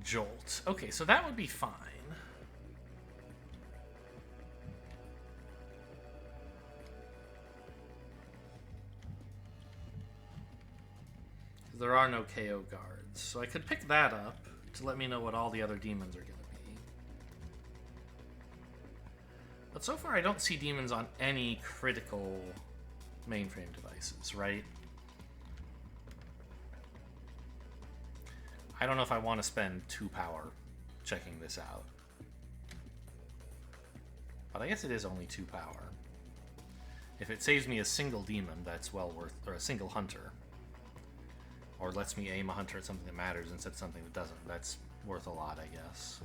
Jolt. Okay, so that would be fine. there are no KO guards. So I could pick that up to let me know what all the other demons are going to be. But so far I don't see demons on any critical mainframe devices, right? I don't know if I want to spend 2 power checking this out. But I guess it is only 2 power. If it saves me a single demon, that's well worth, or a single hunter. Or lets me aim a hunter at something that matters instead of something that doesn't. That's worth a lot, I guess.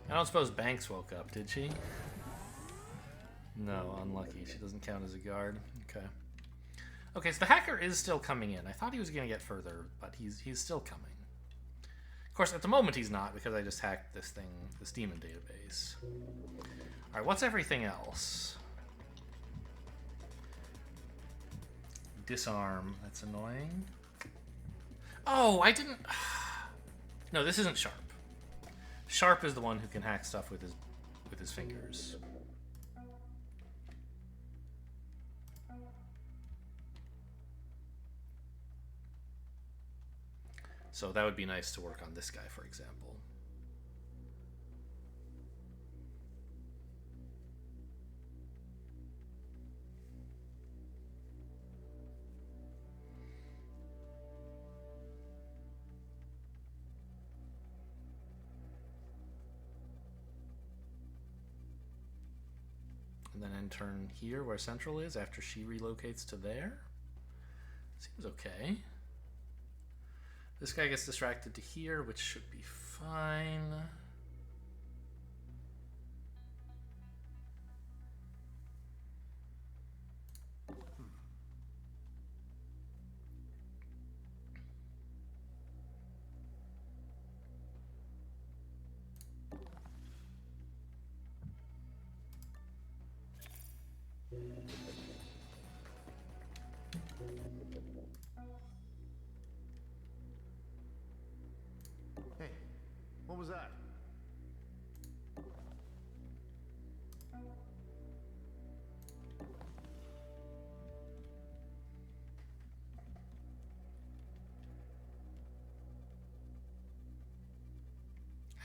I don't suppose Banks woke up, did she? No, unlucky. She doesn't count as a guard. Okay. Okay, so the hacker is still coming in. I thought he was going to get further, but he's still coming. Of course, at the moment he's not, because I just hacked this thing, this demon database. Alright, what's everything else? Disarm. That's annoying. Oh, I didn't... No, this isn't Sharp. Sharp is the one who can hack stuff with his fingers. So that would be nice to work on this guy, for example. And then intern here where Central is after she relocates to there. Seems okay. This guy gets distracted to here, which should be fine. Hey, what was that?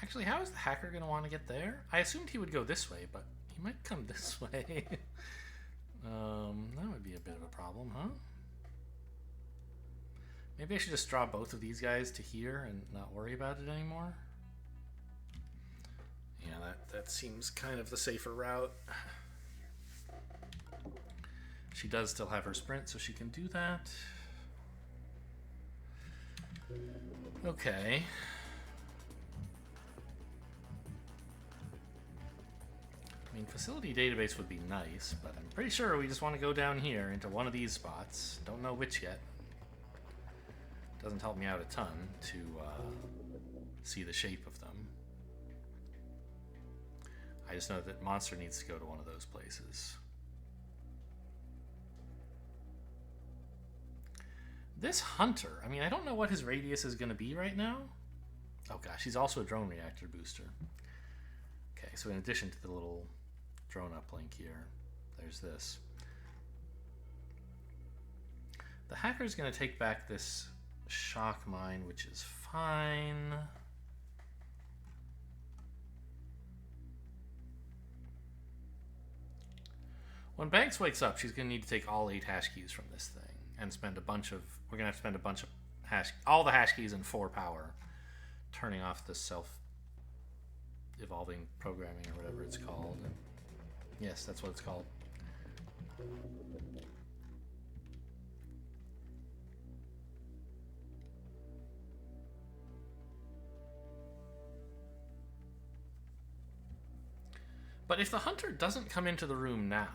Actually, how is the hacker going to want to get there? I assumed he would go this way, but he might come this way. That would be a bit of a problem, huh? Maybe I should just draw both of these guys to here and not worry about it anymore. Yeah, that seems kind of the safer route. She does still have her sprint, so she can do that. Okay. I mean, facility database would be nice, but I'm pretty sure we just want to go down here into one of these spots. Don't know which yet. Doesn't help me out a ton to see the shape of them. I just know that Monster needs to go to one of those places. This Hunter, I mean, I don't know what his radius is going to be right now. Oh gosh, he's also a drone reactor booster. Okay, so in addition to the little drone uplink here, there's this. The hacker's going to take back this shock mine, which is fine. When Banks wakes up, she's going to need to take all 8 hash keys from this thing and spend a bunch of, we're going to have to spend a bunch of all the hash keys in 4 power, turning off the self-evolving programming or whatever it's called. Yes, that's what it's called. But if the hunter doesn't come into the room now,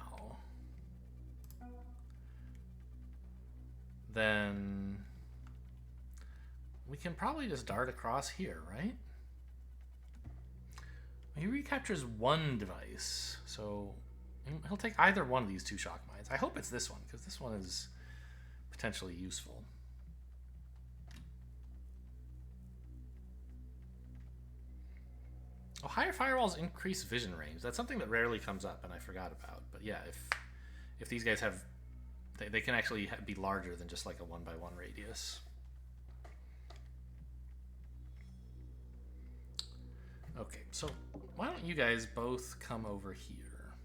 then we can probably just dart across here, right? He recaptures 1 device, so he'll take either one of these 2 shock mines. I hope it's this one, because this one is potentially useful. Oh, higher firewalls increase vision range. That's something that rarely comes up, and I forgot about. But yeah, if these guys have, they can actually be larger than just like a 1x1 radius. Okay, so why don't you guys both come over here?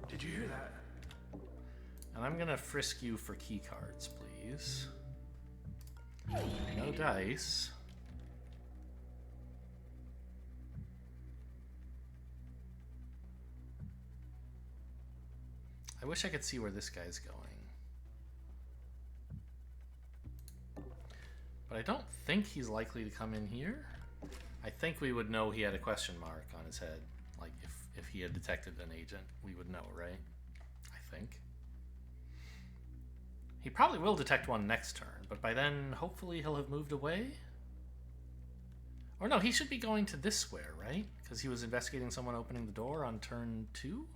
Did you hear that? And I'm gonna frisk you for key cards, please. No dice. I wish I could see where this guy's going. But I don't think he's likely to come in here. I think we would know he had a question mark on his head. Like, if he had detected an agent, we would know, right? I think. He probably will detect one next turn, but by then, hopefully he'll have moved away? Or no, he should be going to this square, right? Because he was investigating someone opening the door on turn 2?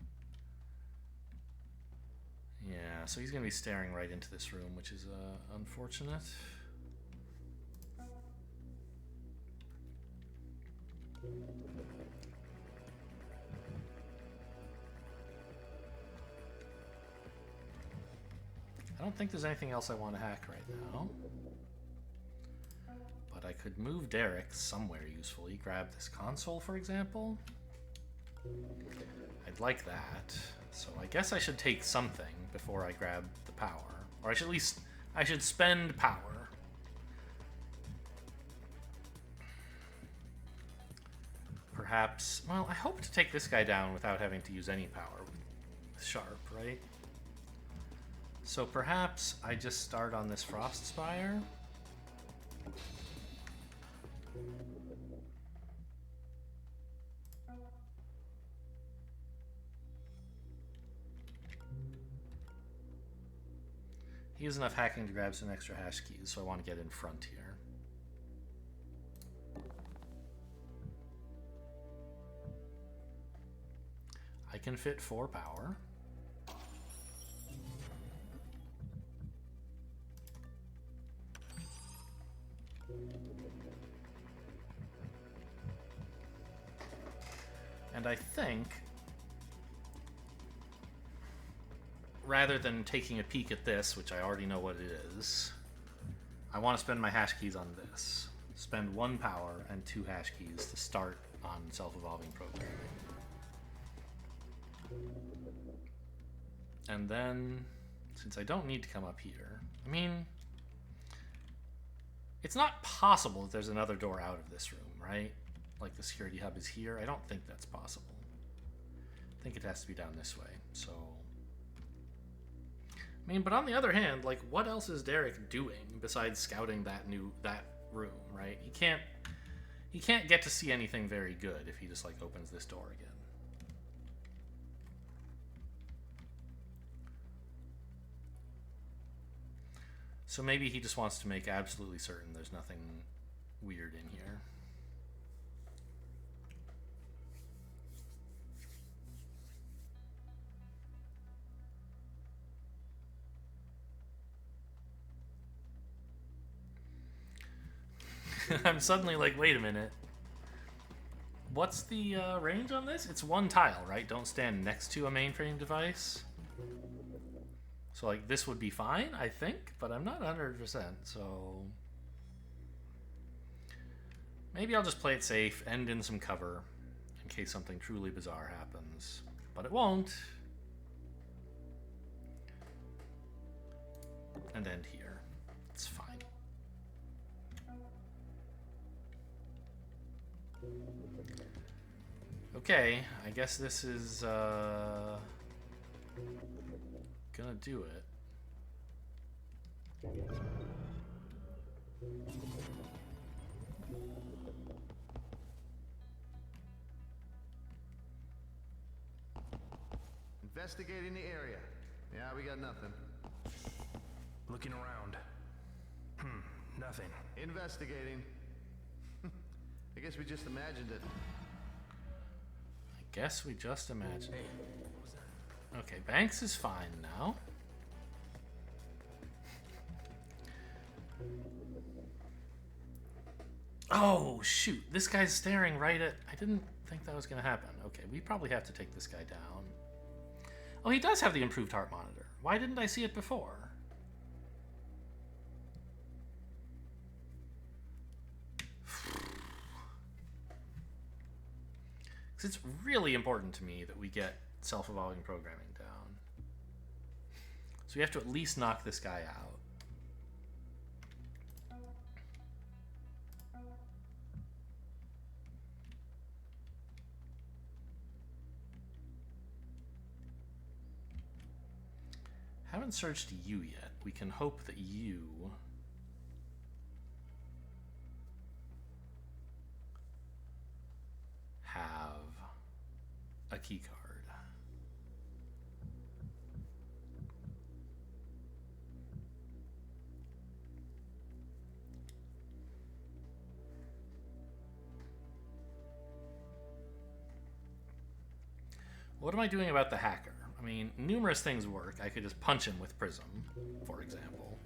Yeah, so he's going to be staring right into this room, which is unfortunate. I don't think there's anything else I want to hack right now. But I could move Derek somewhere usefully. Grab this console, for example. I'd like that. So I guess I should take something before I grab the power. Or I should at least, I should spend power. Perhaps, well, I hope to take this guy down without having to use any power with Sharp, right? So perhaps I just start on this Frost Spire. He has enough hacking to grab some extra hash keys, so I want to get in front here. I can fit 4 power. And I think, rather than taking a peek at this, which I already know what it is, I want to spend my hash keys on this. Spend 1 power and 2 hash keys to start on self-evolving programming. And then, since I don't need to come up here, I mean, it's not possible that there's another door out of this room, right? Like the security hub is here. I don't think that's possible. I think it has to be down this way, so... I mean, but on the other hand, like, what else is Derek doing besides scouting that room, right? He can't get to see anything very good if he just, like, opens this door again. So maybe he just wants to make absolutely certain there's nothing weird in here. I'm suddenly like, wait a minute. What's the range on this? It's 1 tile, right? Don't stand next to a mainframe device. So, like, this would be fine, I think, but I'm not 100%, so... Maybe I'll just play it safe, end in some cover, in case something truly bizarre happens. But it won't. And end here. It's fine. Okay, I guess this is, gonna do it. Investigating the area. Yeah, we got nothing. Looking around. Nothing. Investigating. I guess we just imagined it. I guess we just imagined. Hey, what was that? Okay, Banks is fine now. Oh, shoot. This guy's staring right at... I didn't think that was going to happen. Okay, we probably have to take this guy down. Oh, he does have the improved heart monitor. Why didn't I see it before? Because it's really important to me that we get self-evolving programming down. So we have to at least knock this guy out. Haven't searched you yet. We can hope that you have a key card. What am I doing about the hacker? I mean, numerous things work. I could just punch him with Prism, for example.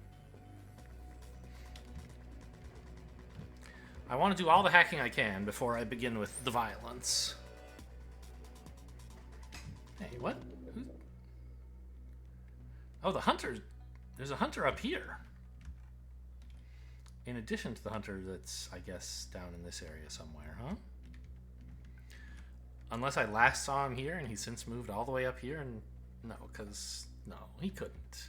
I want to do all the hacking I can before I begin with the violence. Hey, what? Who? Oh, the hunter. There's a hunter up here. In addition to the hunter that's, I guess, down in this area somewhere, huh? Unless I last saw him here and he's since moved all the way up here, and no, because no, he couldn't.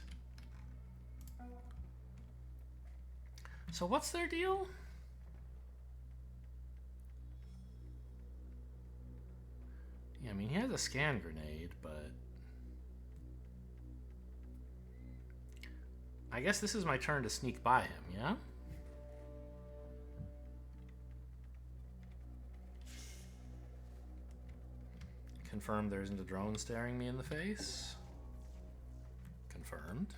So what's their deal? Yeah, I mean, he has a scan grenade, but I guess this is my turn to sneak by him, yeah? Confirm there isn't a drone staring me in the face. Confirmed.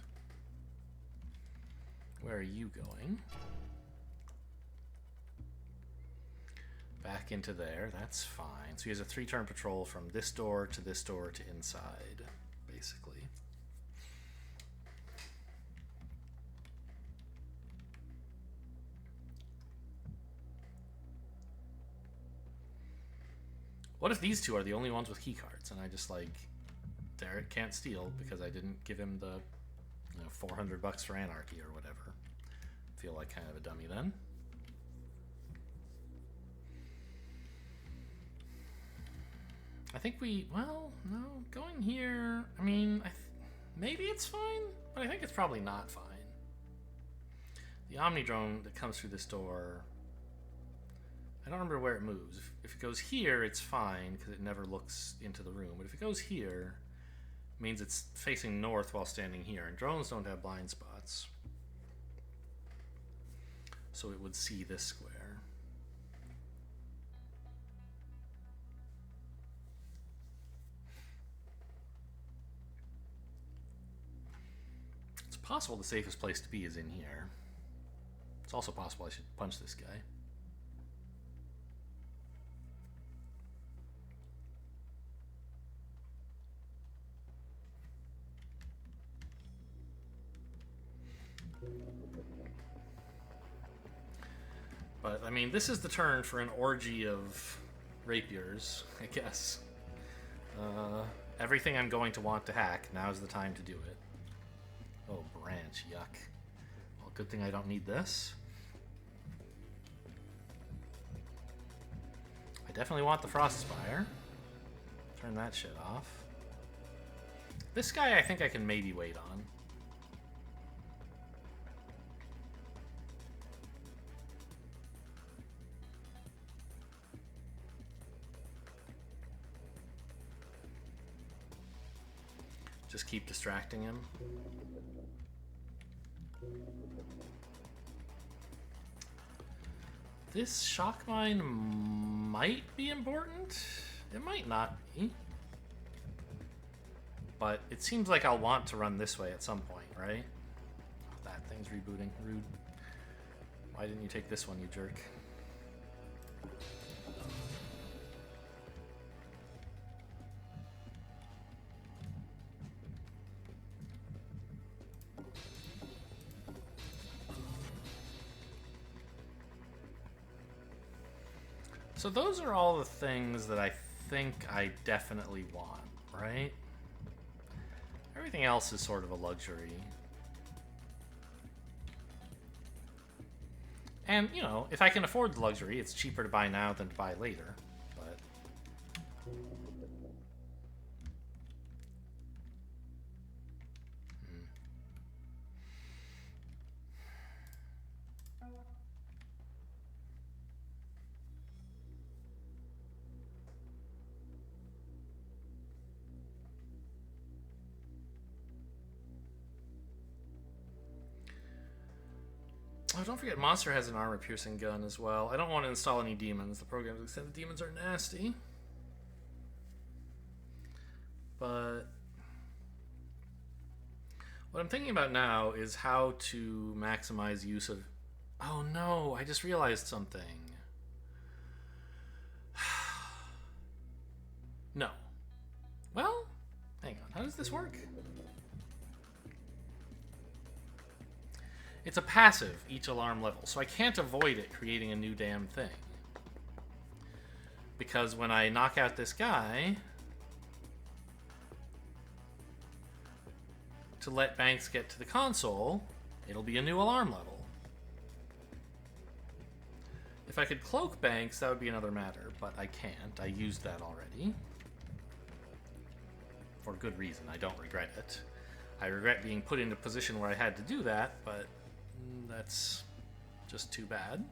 Where are you going? Back into there, that's fine. So he has a 3-turn patrol from this door to inside, basically. What if these two are the only ones with keycards, and I just, like, Derek can't steal because I didn't give him the, you know, $400 for anarchy or whatever. Feel like kind of a dummy then. I think we, well, no, going here, I mean, maybe it's fine, but I think it's probably not fine. The OMNI drone that comes through this door, I don't remember where it moves. If it goes here, it's fine, because it never looks into the room. But if it goes here, it means it's facing north while standing here. And drones don't have blind spots. So it would see this square. It's possible the safest place to be is in here. It's also possible I should punch this guy. But, I mean, this is the turn for an orgy of rapiers, I guess. Everything I'm going to want to hack, now's the time to do it. Oh, branch, yuck. Well, good thing I don't need this. I definitely want the Frost Spire. Turn that shit off. This guy I think I can maybe wait on. Just keep distracting him. This shock mine might be important. It might not be. But it seems like I'll want to run this way at some point, right? Oh, that thing's rebooting. Rude. Why didn't you take this one, you jerk? So those are all the things that I think I definitely want, right? Everything else is sort of a luxury. And, you know, if I can afford the luxury, it's cheaper to buy now than to buy later. But oh, don't forget, Monster has an armor-piercing gun as well. I don't want to install any demons. The program's extended demons are nasty. But what I'm thinking about now is how to maximize use of... Oh no, I just realized something. No. Well, hang on. How does this work? It's a passive, each alarm level, so I can't avoid it creating a new damn thing. Because when I knock out this guy, to let Banks get to the console, it'll be a new alarm level. If I could cloak Banks, that would be another matter, but I can't. I used that already. For good reason. I don't regret it. I regret being put in a position where I had to do that, but that's just too bad.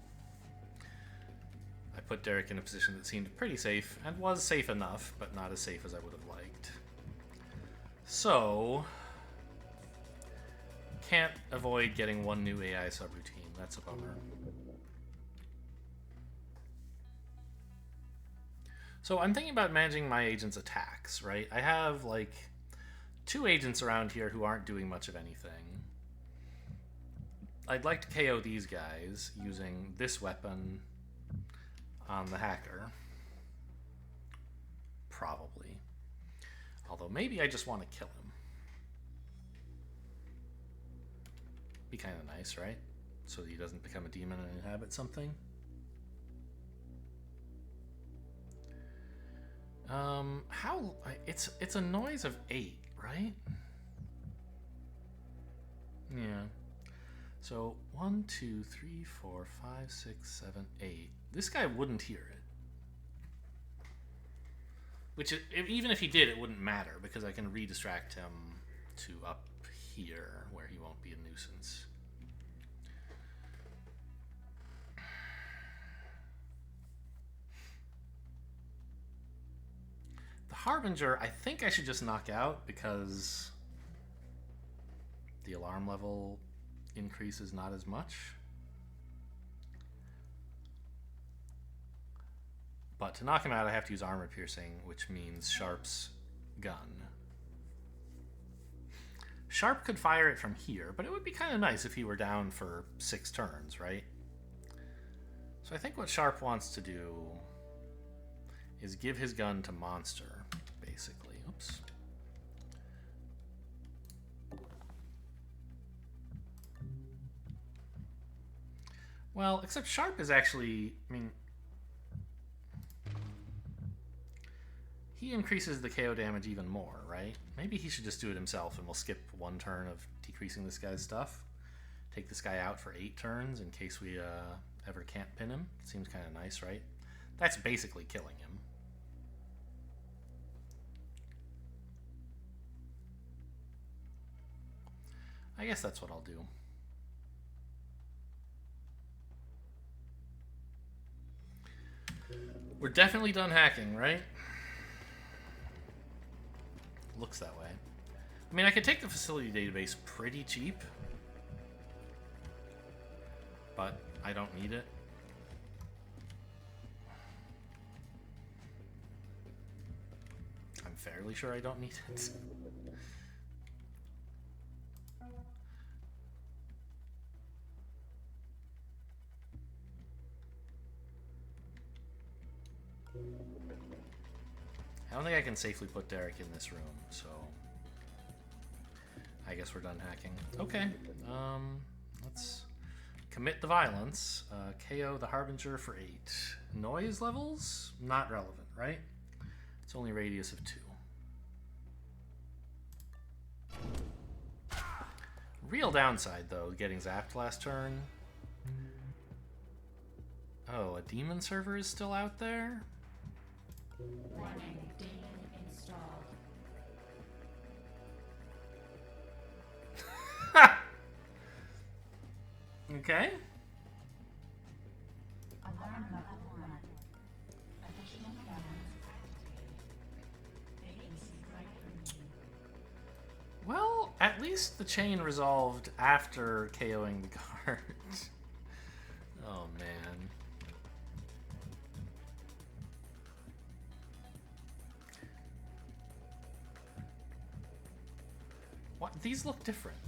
I put Derek in a position that seemed pretty safe, and was safe enough, but not as safe as I would have liked. So, can't avoid getting one new AI subroutine. That's a bummer. So I'm thinking about managing my agent's attacks, right? I have, like, 2 agents around here who aren't doing much of anything. I'd like to KO these guys using this weapon on the hacker. Probably. Although maybe I just want to kill him. Be kind of nice, right? So that he doesn't become a demon and inhabit something. It's a noise of 8, right? Yeah. So 1, 2, 3, 4, 5, 6, 7, 8. This guy wouldn't hear it. Which, even if he did, it wouldn't matter because I can redistract him to up here where he won't be a nuisance. The Harbinger, I think I should just knock out because the alarm level increases not as much. But to knock him out, I have to use armor piercing, which means Sharp's gun. Sharp could fire it from here, but it would be kind of nice if he were down for 6 turns, right? So I think what Sharp wants to do is give his gun to Monster, basically. Oops. Well, except Sharp is actually, I mean, he increases the KO damage even more, right? Maybe he should just do it himself and we'll skip 1 turn of decreasing this guy's stuff. Take this guy out for 8 turns in case we ever can't pin him. Seems kind of nice, right? That's basically killing him. I guess that's what I'll do. We're definitely done hacking, right? Looks that way. I mean, I could take the facility database pretty cheap, but I don't need it. I'm fairly sure I don't need it. I don't think I can safely put Derek in this room, so I guess we're done hacking. Okay, let's commit the violence. KO the Harbinger for 8. noise levels? Not relevant, right? It's only radius of 2. Real downside, though, getting zapped last turn. Oh, a demon server is still out there? Warning, demon installed. Okay. Alarm level 1. Additional cameras activated. Vacancy criterion. Well, at least the chain resolved after KOing the guard. Oh, man. What? These look different.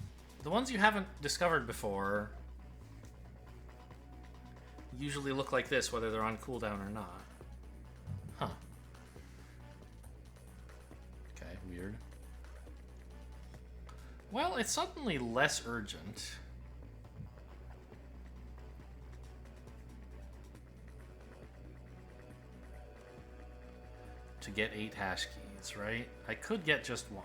The ones you haven't discovered before usually look like this, whether they're on cooldown or not. Huh. Okay, weird. Well, it's suddenly less urgent. To get 8 hash keys, right? I could get just 1.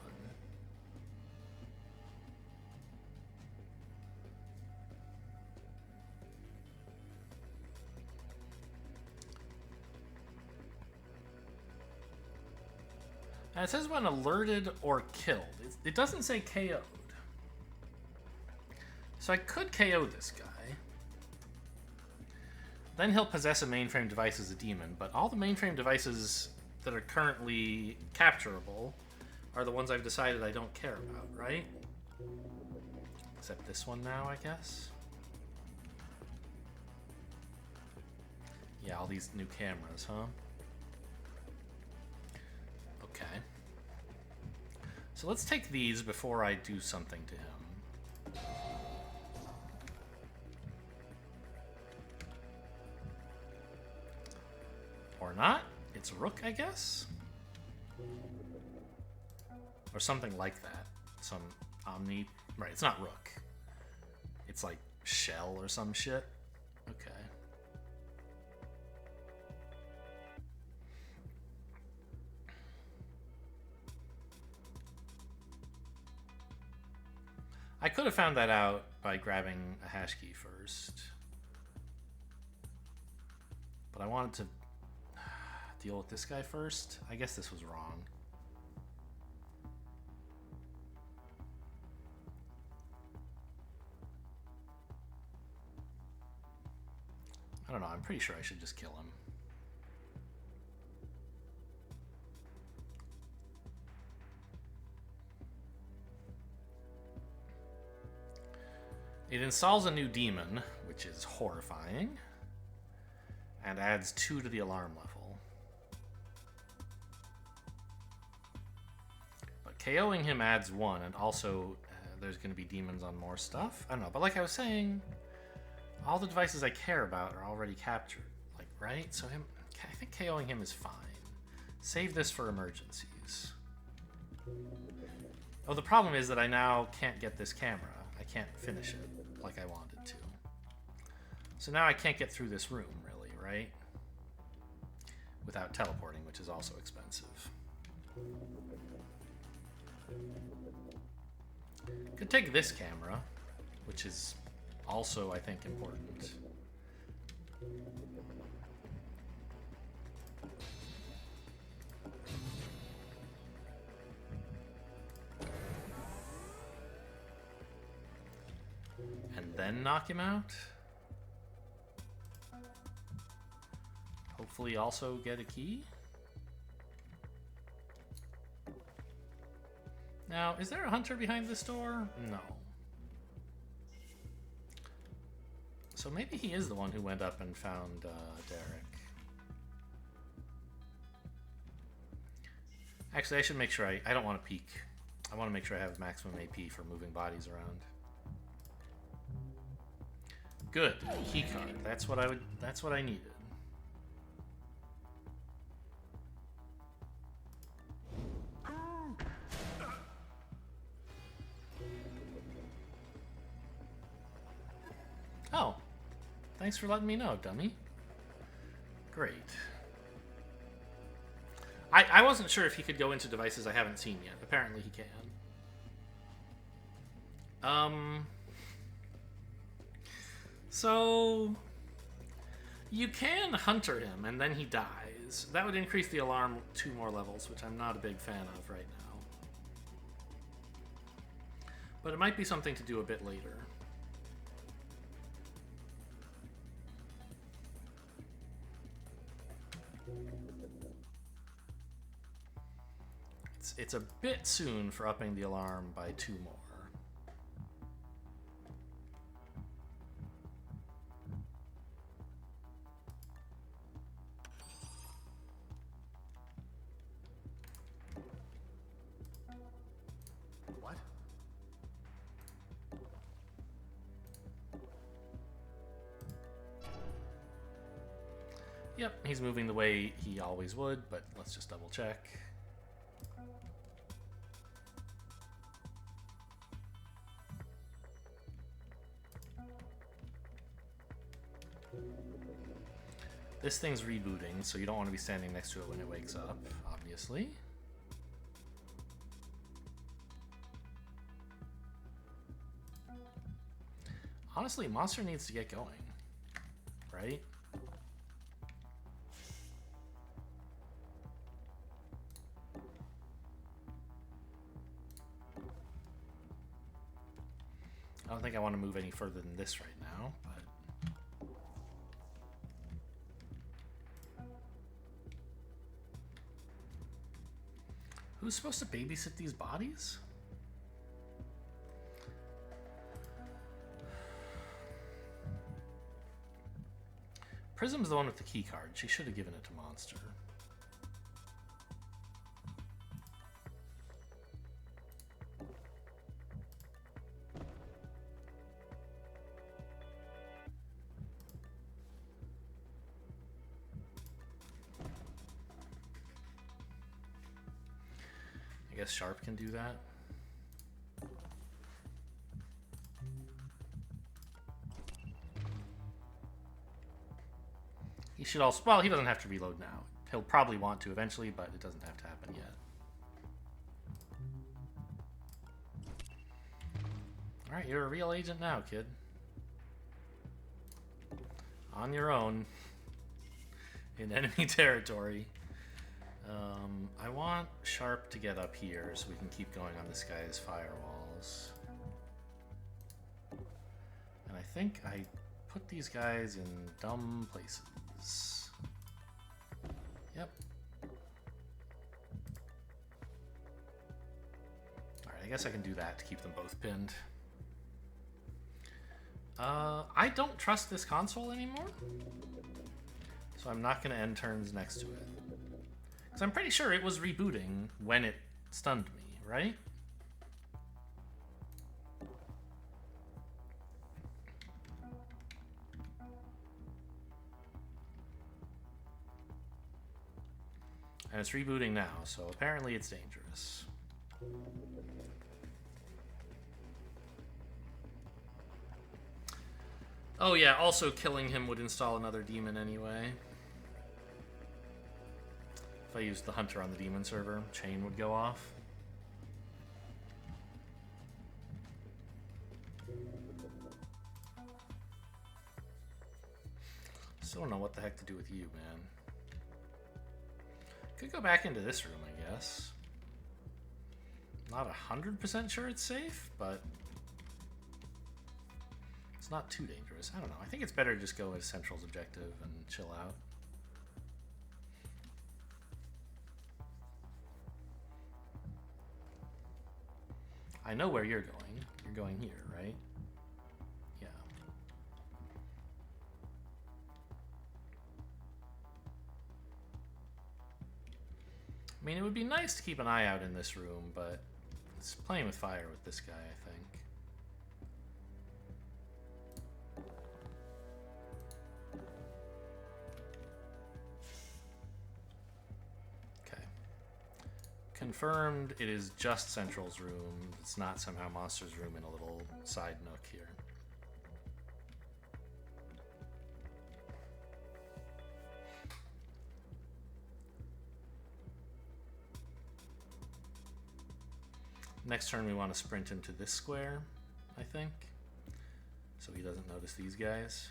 And it says when alerted or killed. It doesn't say KO'd. So I could KO this guy. Then he'll possess a mainframe device as a demon, but all the mainframe devices that are currently capturable are the ones I've decided I don't care about, right? Except this one now, I guess. Yeah, all these new cameras, huh? Okay. So let's take these before I do something to him. Or not. It's Rook, I guess? Or something like that. Some OMNI. Right, it's not Rook. It's like Shell or some shit. Okay. I could have found that out by grabbing a hash key first. But I wanted to deal with this guy first. I guess this was wrong. I don't know. I'm pretty sure I should just kill him. It installs a new demon, which is horrifying, and adds 2 to the alarm level. But KOing him adds 1, and also there's going to be demons on more stuff. I don't know, but like I was saying, all the devices I care about are already captured, like, right? So I think KOing him is fine. Save this for emergencies. Oh, the problem is that I now can't get this camera. I can't finish it like I wanted to. So now I can't get through this room, really, right? Without teleporting, which is also expensive. Could take this camera, which is also, I think, important. And then knock him out. Hopefully also get a key. Now, is there a hunter behind this door? No. So maybe he is the one who went up and found Derek. Actually, I should make sure I don't want to peek. I want to make sure I have maximum AP for moving bodies around. Good. Key card. That's what I needed. Oh. Thanks for letting me know, dummy. Great. I wasn't sure if he could go into devices I haven't seen yet. Apparently he can. So you can hunter him and then he dies. That would increase the alarm 2 more levels, which I'm not a big fan of right now. But it might be something to do a bit later. It's a bit soon for upping the alarm by 2 more. What? Yep, he's moving the way he always would, but let's just double check. This thing's rebooting, so you don't want to be standing next to it when it wakes up, obviously. Honestly, Monster needs to get going, right? I don't think I want to move any further than this right now, but... Who's supposed to babysit these bodies? Prism's the one with the key card. She should have given it to Monster. I guess Sharp can do that. He should also... Well, he doesn't have to reload now. He'll probably want to eventually, but it doesn't have to happen yet. Alright, you're a real agent now, kid. On your own. In enemy territory. I want Sharp to get up here so we can keep going on this guy's firewalls. And I think I put these guys in dumb places. Yep. Alright, I guess I can do that to keep them both pinned. I don't trust this console anymore. So I'm not going to end turns next to it. Because I'm pretty sure it was rebooting when it stunned me, right? And it's rebooting now, so apparently it's dangerous. Oh yeah, also killing him would install another demon anyway. If I used the Hunter on the demon server, chain would go off. Still don't know what the heck to do with you, man. Could go back into this room, I guess. Not 100% sure it's safe, but it's not too dangerous. I don't know. I think it's better to just go as Central's objective and chill out. I know where you're going. You're going here, right? Yeah. I mean, it would be nice to keep an eye out in this room, but it's playing with fire with this guy, I think. Confirmed, it is just Central's room. It's not somehow Monster's room in a little side nook here. Next turn we want to sprint into this square, I think, so he doesn't notice these guys.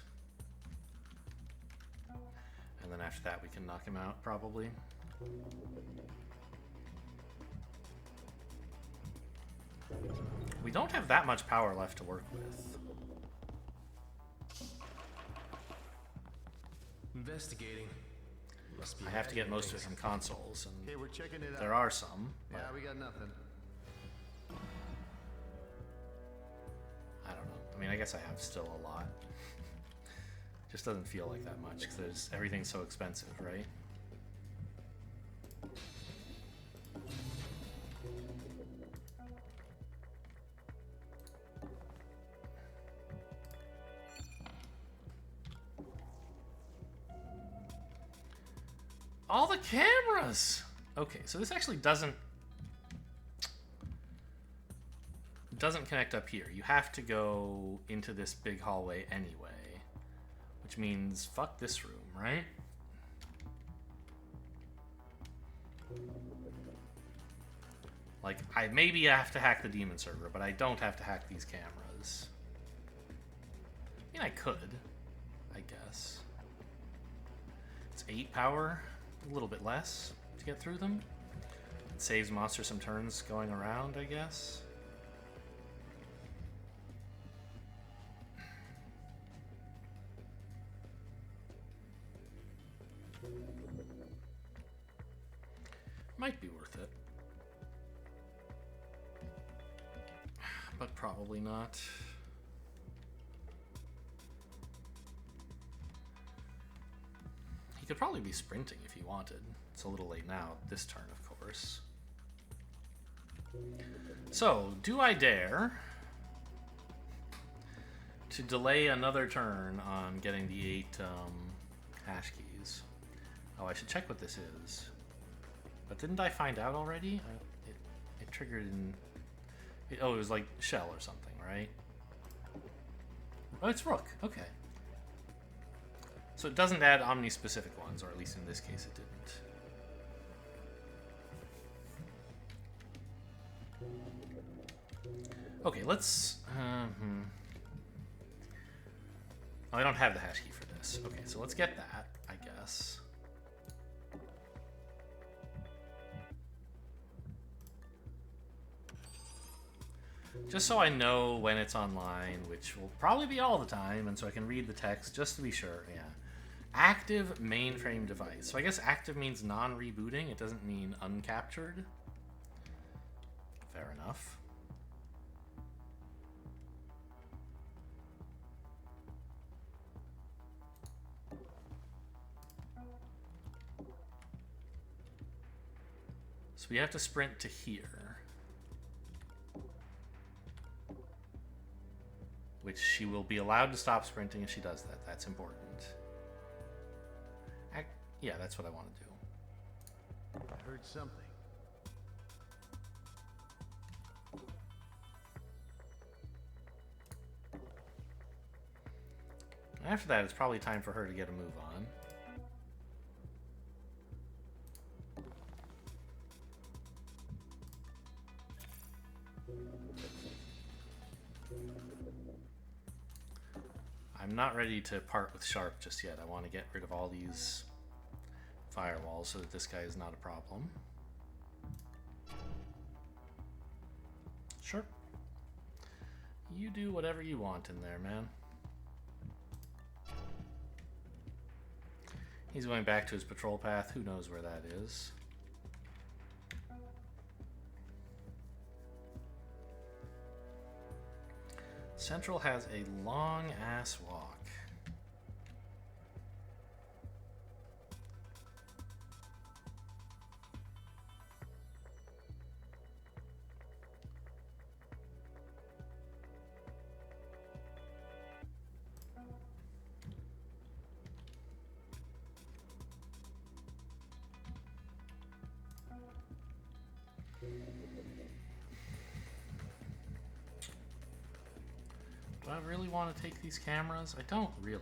And then after that we can knock him out, probably. We don't have that much power left to work with. Investigating. Must be I have to get most of it things. from consoles, and Okay, we're checking it out. there are some. Yeah, But we got nothing. I don't know. I mean, I guess I have still a lot. Just doesn't feel like that much because everything's so expensive, right? All the cameras! Okay, so this actually doesn't connect up here. You have to go into this big hallway anyway, which means fuck this room, right? Like, maybe I have to hack the demon server, but I don't have to hack these cameras. I mean, I could, I guess. It's 8 power, a little bit less to get through them. It saves monster some turns going around, I guess. Might be worth it. But probably not. He could probably be sprinting if he wanted. It's a little late now, this turn, of course. So, do I dare to delay another turn on getting the 8 hash keys? Oh, I should check what this is. But didn't I find out already? It triggered in... oh, it was like shell or something, right? Oh, it's rook. Okay. So it doesn't add Omni-specific ones, or at least in this case it didn't. Okay, let's... Oh, I don't have the hash key for this. Okay, so let's get that, I guess. Just so I know when it's online, which will probably be all the time, and so I can read the text just to be sure, yeah. Active mainframe device. So I guess active means non-rebooting. It doesn't mean uncaptured. Fair enough. So we have to sprint to here. Which she will be allowed to stop sprinting if she does that. That's important. Yeah, that's what I want to do. I heard something. After that, it's probably time for her to get a move on. I'm not ready to part with Sharp just yet. I want to get rid of all these firewalls so that this guy is not a problem. Sure. You do whatever you want in there, man. He's going back to his patrol path. Who knows where that is? Central has a long-ass walk. Do I really want to take these cameras? I don't really.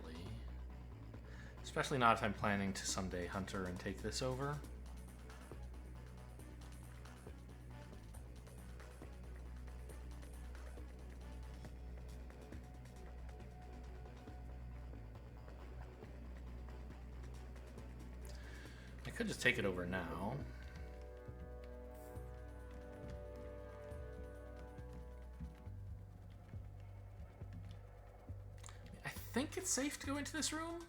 Especially not if I'm planning to someday hunter and take this over. could just take it over now. I think it's safe to go into this room,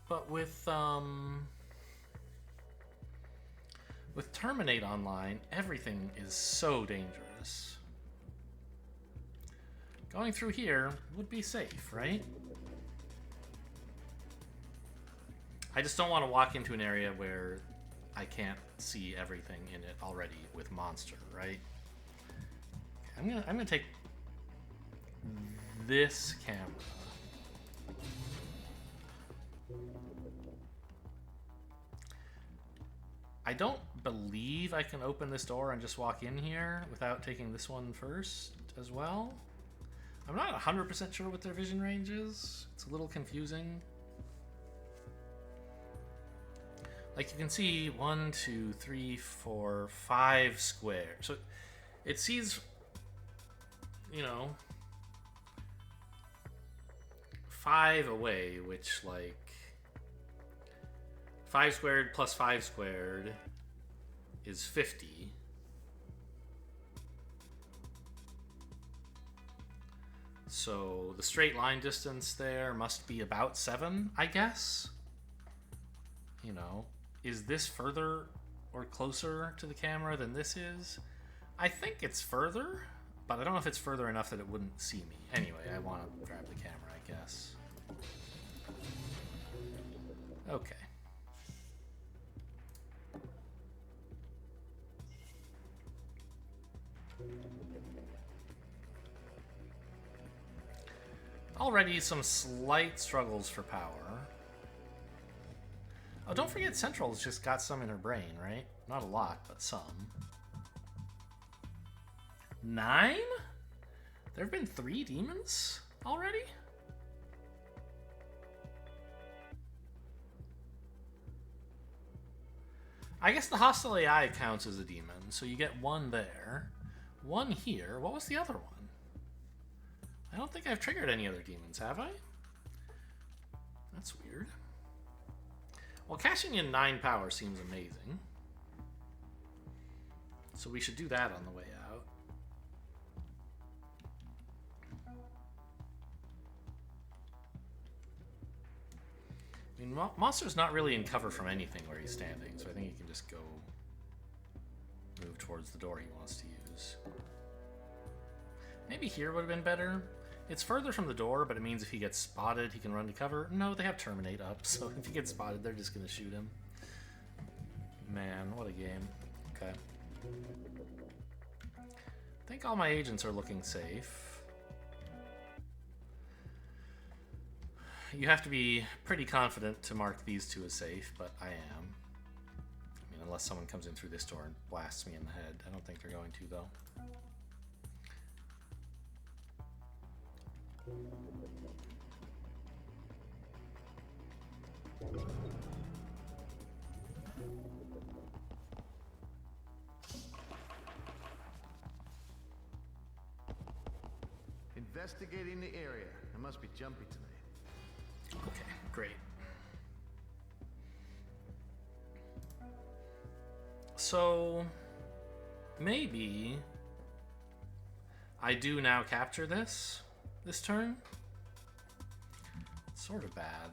but with Terminate Online, everything is so dangerous. Going through here would be safe, right? I just don't want to walk into an area where I can't see everything in it already with Monster, right? Okay, I'm gonna take this camera. I don't believe I can open this door and just walk in here without taking this one first as well. I'm not 100% sure what their vision range is. It's a little confusing. Like you can see 1, 2, 3, 4, 5 squares. So it sees, you know, 5 away, which like 5 squared plus 5 squared is 50. So the straight line distance there must be about 7, I guess. You know, is this further or closer to the camera than this is? I think it's further, but I don't know if it's further enough that it wouldn't see me. Anyway, I want to grab the camera, I guess. Okay. Already some slight struggles for power. Oh, don't forget Central's just got some in her brain, right? Not a lot, but some. 9? There have been 3 demons already? I guess the hostile AI counts as a demon, so you get 1 there. 1 here. What was the other one? I don't think I've triggered any other demons, have I? That's weird. Well, cashing in 9 power seems amazing. So we should do that on the way out. I mean, Monster's not really in cover from anything where he's standing, so I think he can just go move towards the door he wants to use. Maybe here would have been better. It's further from the door, but it means if he gets spotted, he can run to cover. No, they have Terminate up, so if he gets spotted, they're just going to shoot him. Man, what a game. Okay. I think all my agents are looking safe. You have to be pretty confident to mark these 2 as safe, but I am. I mean, unless someone comes in through this door and blasts me in the head. I don't think they're going to, though. Investigating the area. I must be jumpy tonight. Okay, great. So maybe I do now capture this turn. It's sort of bad.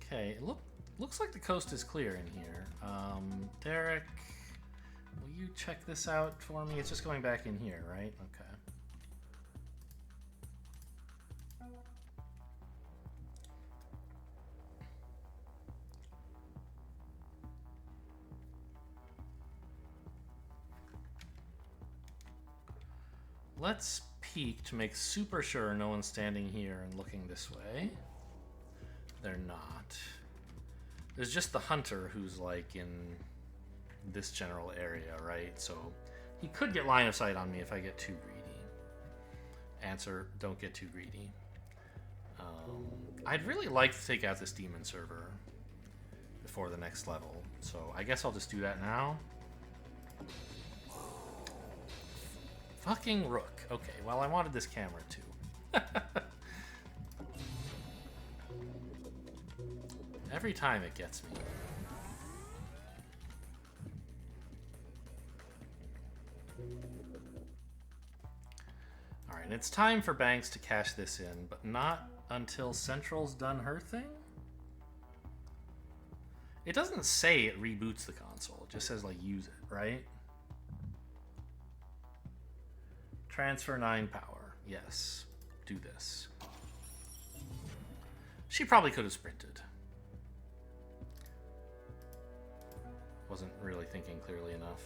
Okay, looks like the coast is clear in here. Derek, will you check this out for me? It's just going back in here, right? Okay. Let's peek to make super sure no one's standing here and looking this way. They're not. There's just the hunter who's like in this general area, right? So he could get line of sight on me if I get too greedy. Answer, don't get too greedy. I'd really like to take out this demon server before the next level. So I guess I'll just do that now. fucking rook. Okay, well, I wanted this camera too. Every time it gets me. Alright, and it's time for Banks to cash this in, but not until Central's done her thing? It doesn't say it reboots the console. It just says, like, use it, right? Transfer 9 power. Yes. Do this. She probably could have sprinted. Wasn't really thinking clearly enough.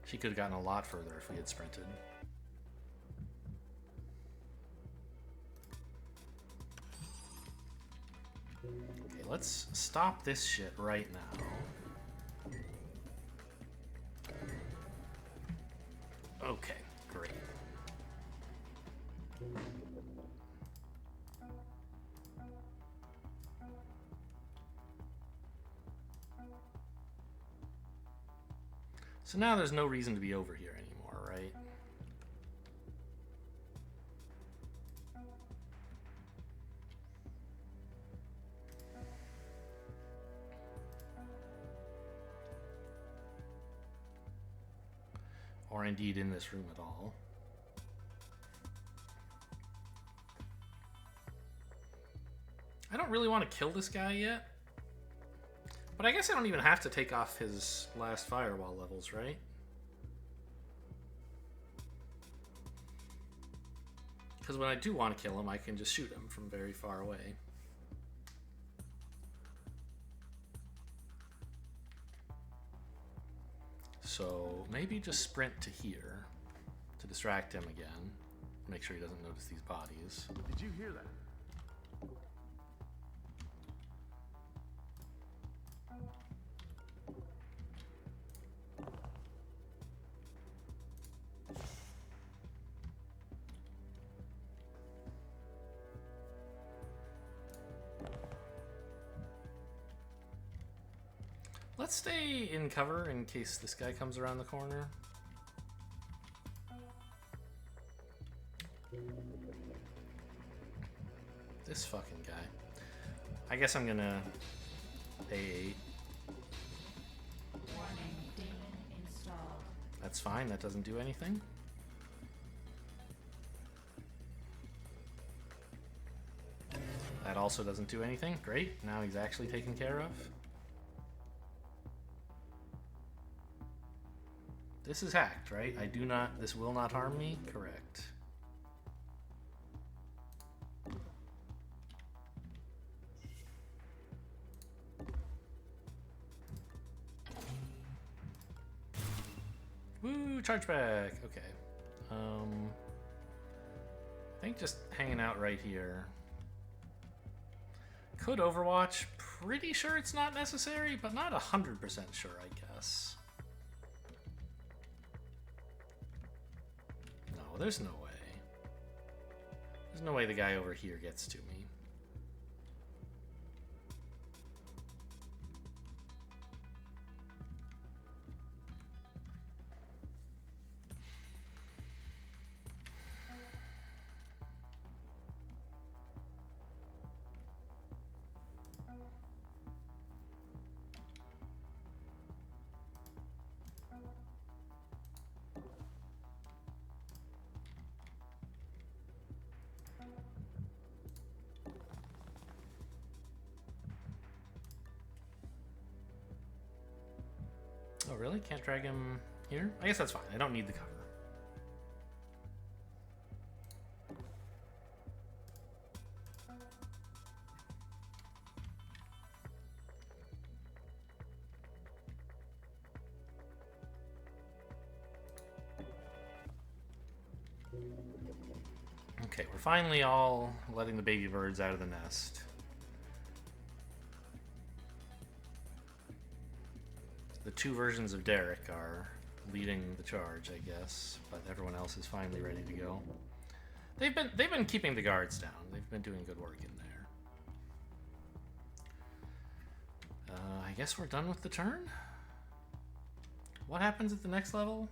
She could have gotten a lot further if we had sprinted. Okay, let's stop this shit right now. Okay, great. So now there's no reason to be over here anymore, right? Or indeed in this room at all. I don't really want to kill this guy yet. But I guess I don't even have to take off his last firewall levels, right? Because when I do want to kill him, I can just shoot him from very far away. So maybe just sprint to here to distract him again. Make sure he doesn't notice these bodies. Did you hear that? Let's stay in cover in case this guy comes around the corner. This fucking guy. I guess I'm gonna A8. Warning, demon installed. That's fine, that doesn't do anything. That also doesn't do anything. Great, now he's actually taken care of. This is hacked, right? This will not harm me? Correct. Woo, chargeback. Okay. I think just hanging out right here. Could Overwatch. Pretty sure it's not necessary, but not 100% sure, I guess. No, there's no way. There's no way the guy over here gets to me. Oh, really? Can't drag him here? I guess that's fine. I don't need the cover. Okay, we're finally all letting the baby birds out of the nest. The two versions of Derek are leading the charge, I guess, but everyone else is finally ready to go. They've been keeping the guards down. They've been doing good work in there. I guess we're done with the turn. What happens at the next level?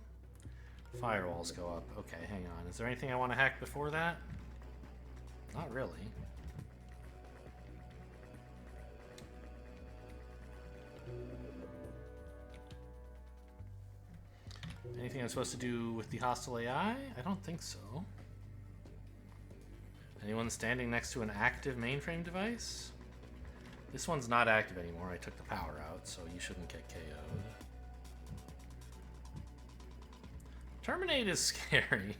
Firewalls go up. Okay, hang on. Is there anything I want to hack before that? Not really. Anything I'm supposed to do with the hostile AI? I don't think so. Anyone standing next to an active mainframe device? This one's not active anymore. I took the power out, so you shouldn't get KO'd. Terminate is scary.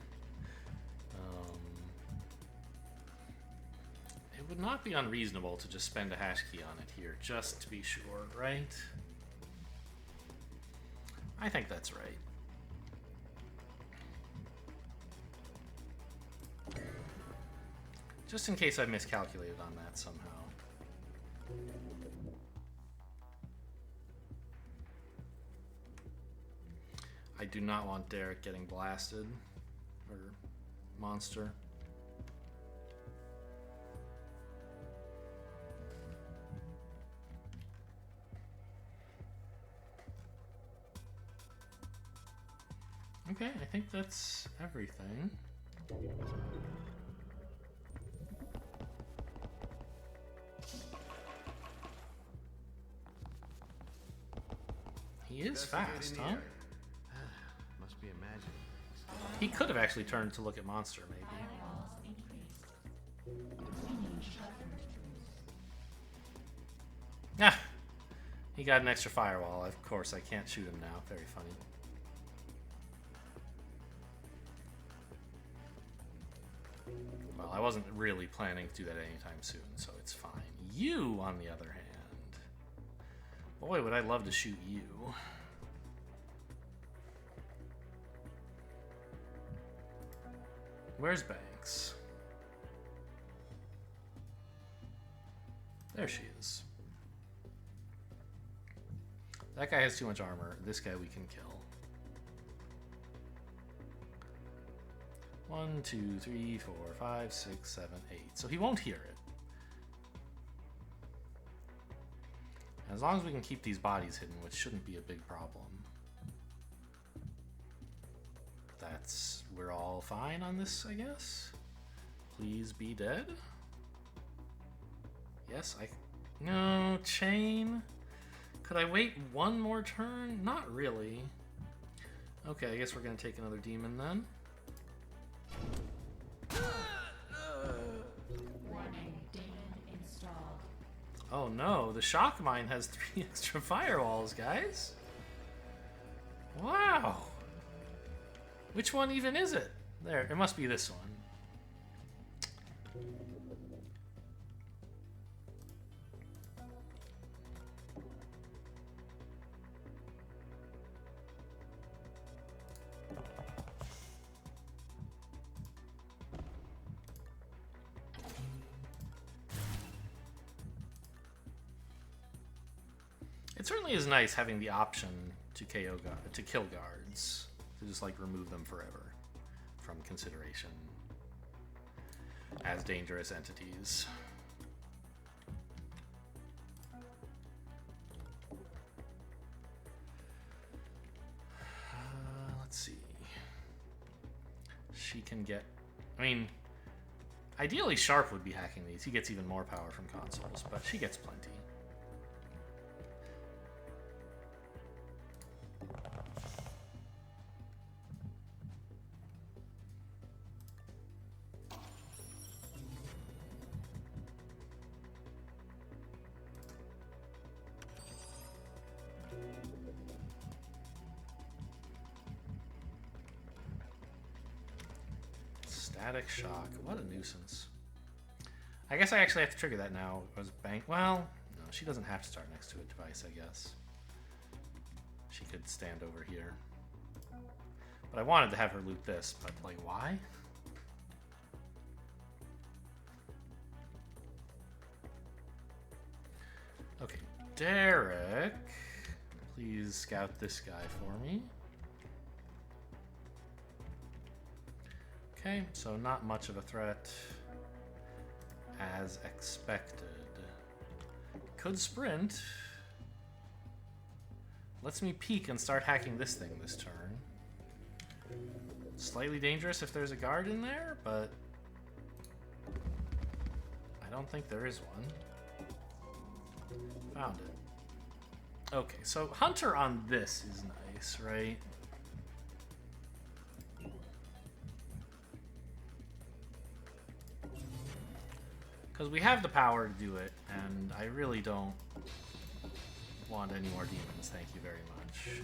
It would not be unreasonable to just spend a hash key on it here, just to be sure, right? I think that's right. Just in case I miscalculated on that somehow. I do not want Derek getting blasted, or monster. Okay, I think that's everything. He is fast, huh? Must be imagining. He could have actually turned to look at Monster, maybe. Ah! He got an extra firewall. Of course, I can't shoot him now. Very funny. Well, I wasn't really planning to do that anytime soon, so it's fine. You, on the other hand... Boy, would I love to shoot you. Where's Banks? There she is. That guy has too much armor. This guy we can kill. 1, 2, 3, 4, 5, 6, 7, 8. So he won't hear it. As long as we can keep these bodies hidden, which shouldn't be a big problem. We're all fine on this, I guess. Please be dead. Yes, no, chain. Could I wait one more turn? Not really. Okay, I guess we're gonna take another demon then. Warning, demon installed. Oh no, the shock mine has 3 extra firewalls, guys. Wow. Which one even is it? There, it must be this one. It certainly is nice having the option to kill guards, to just like remove them forever from consideration as dangerous entities. Let's see. She can get, I mean, ideally Sharp would be hacking these. He gets even more power from consoles, but she gets plenty. Static shock. What a nuisance. I guess I actually have to trigger that now. Was bank? Well, no, she doesn't have to start next to a device, I guess. She could stand over here. But I wanted to have her loot this, but like, why? Okay, Derek, please scout this guy for me. Okay, so not much of a threat as expected. Could sprint. Lets me peek and start hacking this thing this turn. Slightly dangerous if there's a guard in there, but I don't think there is one. Found it. Okay, so Hunter on this is nice, right? Because we have the power to do it, and I really don't want any more demons, thank you very much.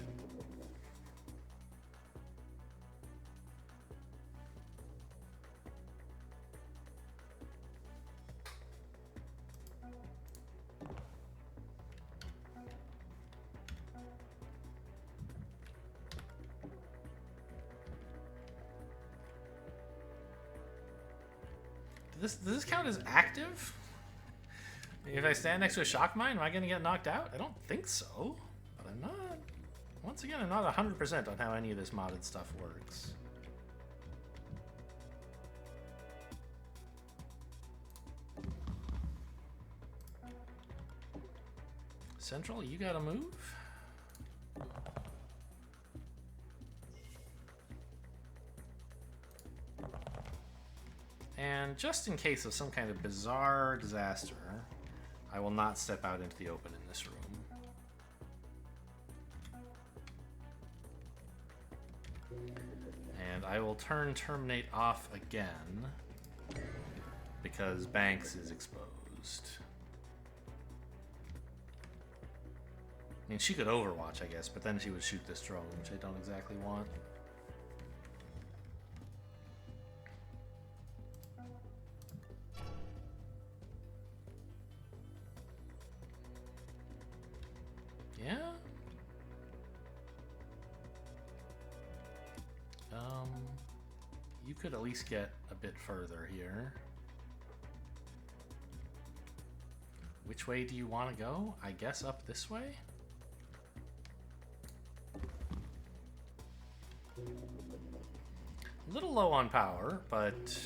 Does this count as active? If I stand next to a shock mine, am I going to get knocked out? I don't think so, but I'm not. Once again, I'm not 100% on how any of this modded stuff works. Central, you gotta move. And just in case of some kind of bizarre disaster, I will not step out into the open in this room. And I will turn Terminate off again because Banks is exposed. I mean, she could Overwatch, I guess, but then she would shoot this drone, which I don't exactly want. Yeah? You could at least get a bit further here. Which way do you want to go? I guess up this way? A little low on power, but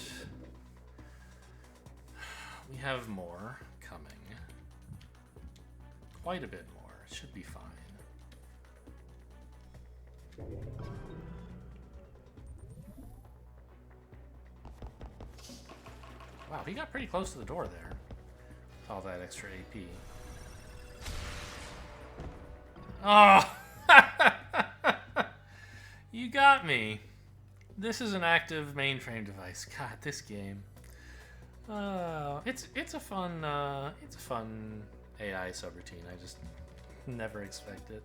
we have more coming. Quite a bit more. Should be fine. Wow, he got pretty close to the door there with all that extra AP. Oh! You got me. This is an active mainframe device. God, this game. It's a fun AI subroutine. I just never expect it.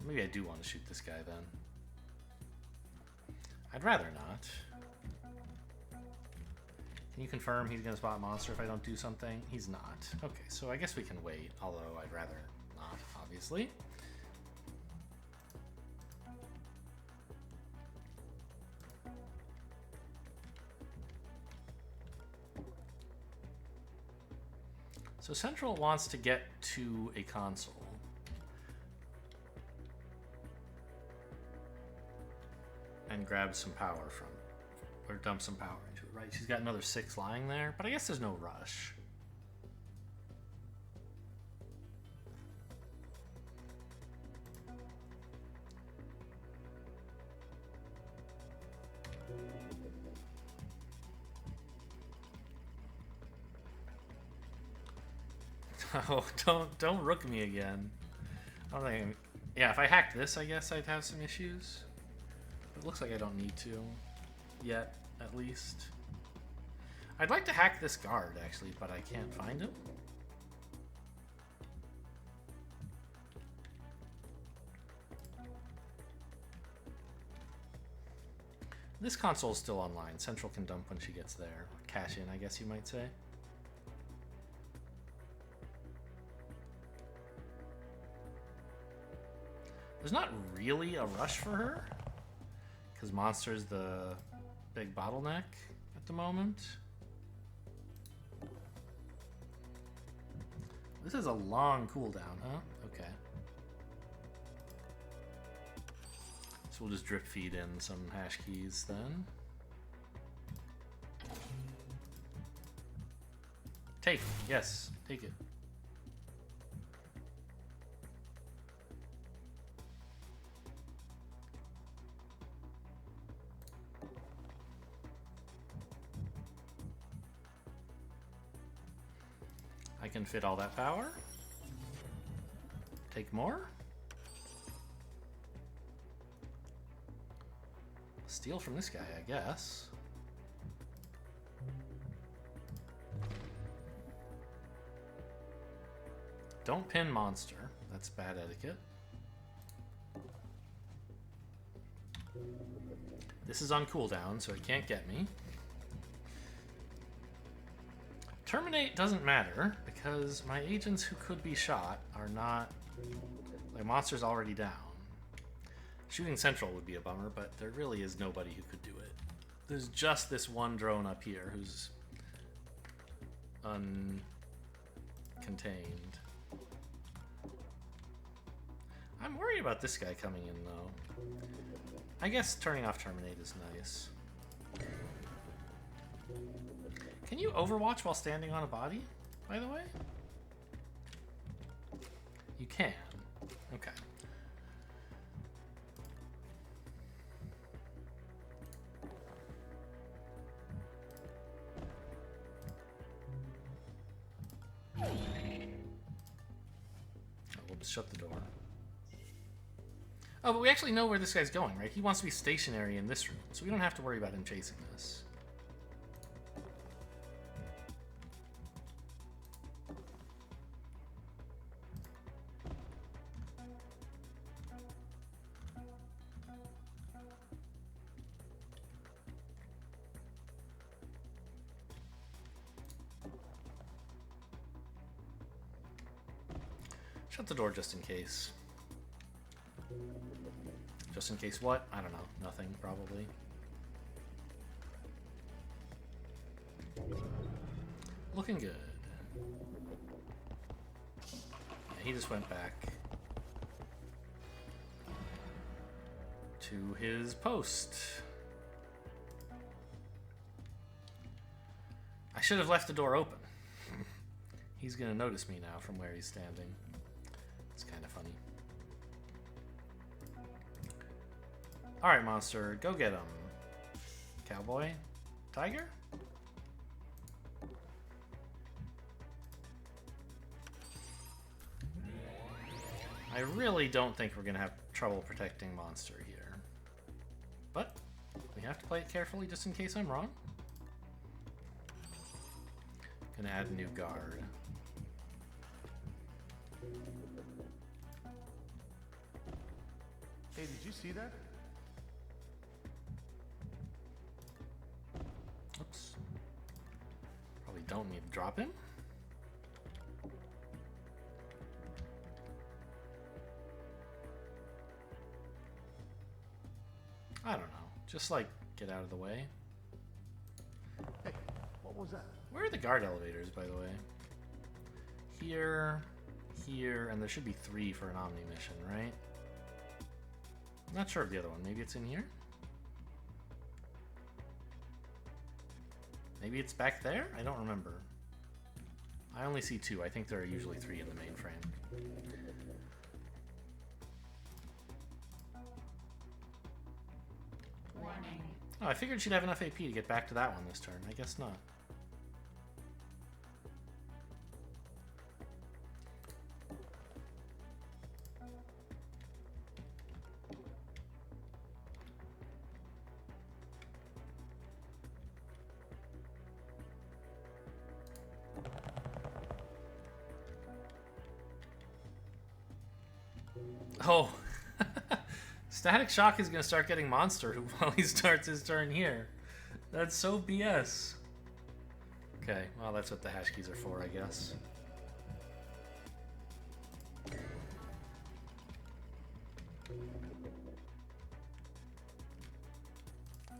Maybe I do want to shoot this guy then. I'd rather not. Can you confirm he's gonna spot a monster if I don't do something? He's not. Okay, so I guess we can wait, although I'd rather not, obviously. So Central wants to get to a console. And grab some power from it. Or dump some power into it, right? She's got another 6 lying there, but I guess there's no rush. Oh, don't rook me again. I don't think. Yeah, if I hacked this, I guess I'd have some issues. It looks like I don't need to yet, at least. I'd like to hack this guard, actually, but I can't find him. This console's still online. Central can dump when she gets there. Or cash in, I guess you might say. There's not really a rush for her, because Monster's the big bottleneck at the moment. This is a long cooldown, huh? Okay. So we'll just drip feed in some hash keys then. Take. Yes, take it. I can fit all that power. Take more. Steal from this guy, I guess. Don't pin monster. That's bad etiquette. This is on cooldown, so it can't get me. Terminate doesn't matter, because my agents who could be shot are not... My monster's already down. Shooting central would be a bummer, but there really is nobody who could do it. There's just this one drone up here who's uncontained. I'm worried about this guy coming in, though. I guess turning off terminate is nice. Can you overwatch while standing on a body, by the way? You can. Okay. Oh, we'll just shut the door. Oh, but we actually know where this guy's going, right? He wants to be stationary in this room, so we don't have to worry about him chasing us. Shut the door just in case. Just in case what? I don't know. Nothing, probably. Looking good. Yeah, he just went back to his post. I should have left the door open. He's gonna notice me now from where he's standing. It's kind of funny. Alright, monster, go get him. Cowboy? Tiger? I really don't think we're gonna have trouble protecting monster here. But we have to play it carefully just in case I'm wrong. Gonna add a new guard. Hey, did you see that? Oops. Probably don't need to drop him. I don't know. Just like get out of the way. Hey, what was that? Where are the guard elevators, by the way? Here, here, and there should be 3 for an Omni mission, right? I'm not sure of the other one. Maybe it's in here? Maybe it's back there? I don't remember. I only see 2. I think there are usually 3 in the mainframe. Warning. Oh, I figured she'd have enough AP to get back to that one this turn. I guess not. Oh, Static Shock is going to start getting monster while he starts his turn here. That's so BS. Okay, well, that's what the hash keys are for, I guess.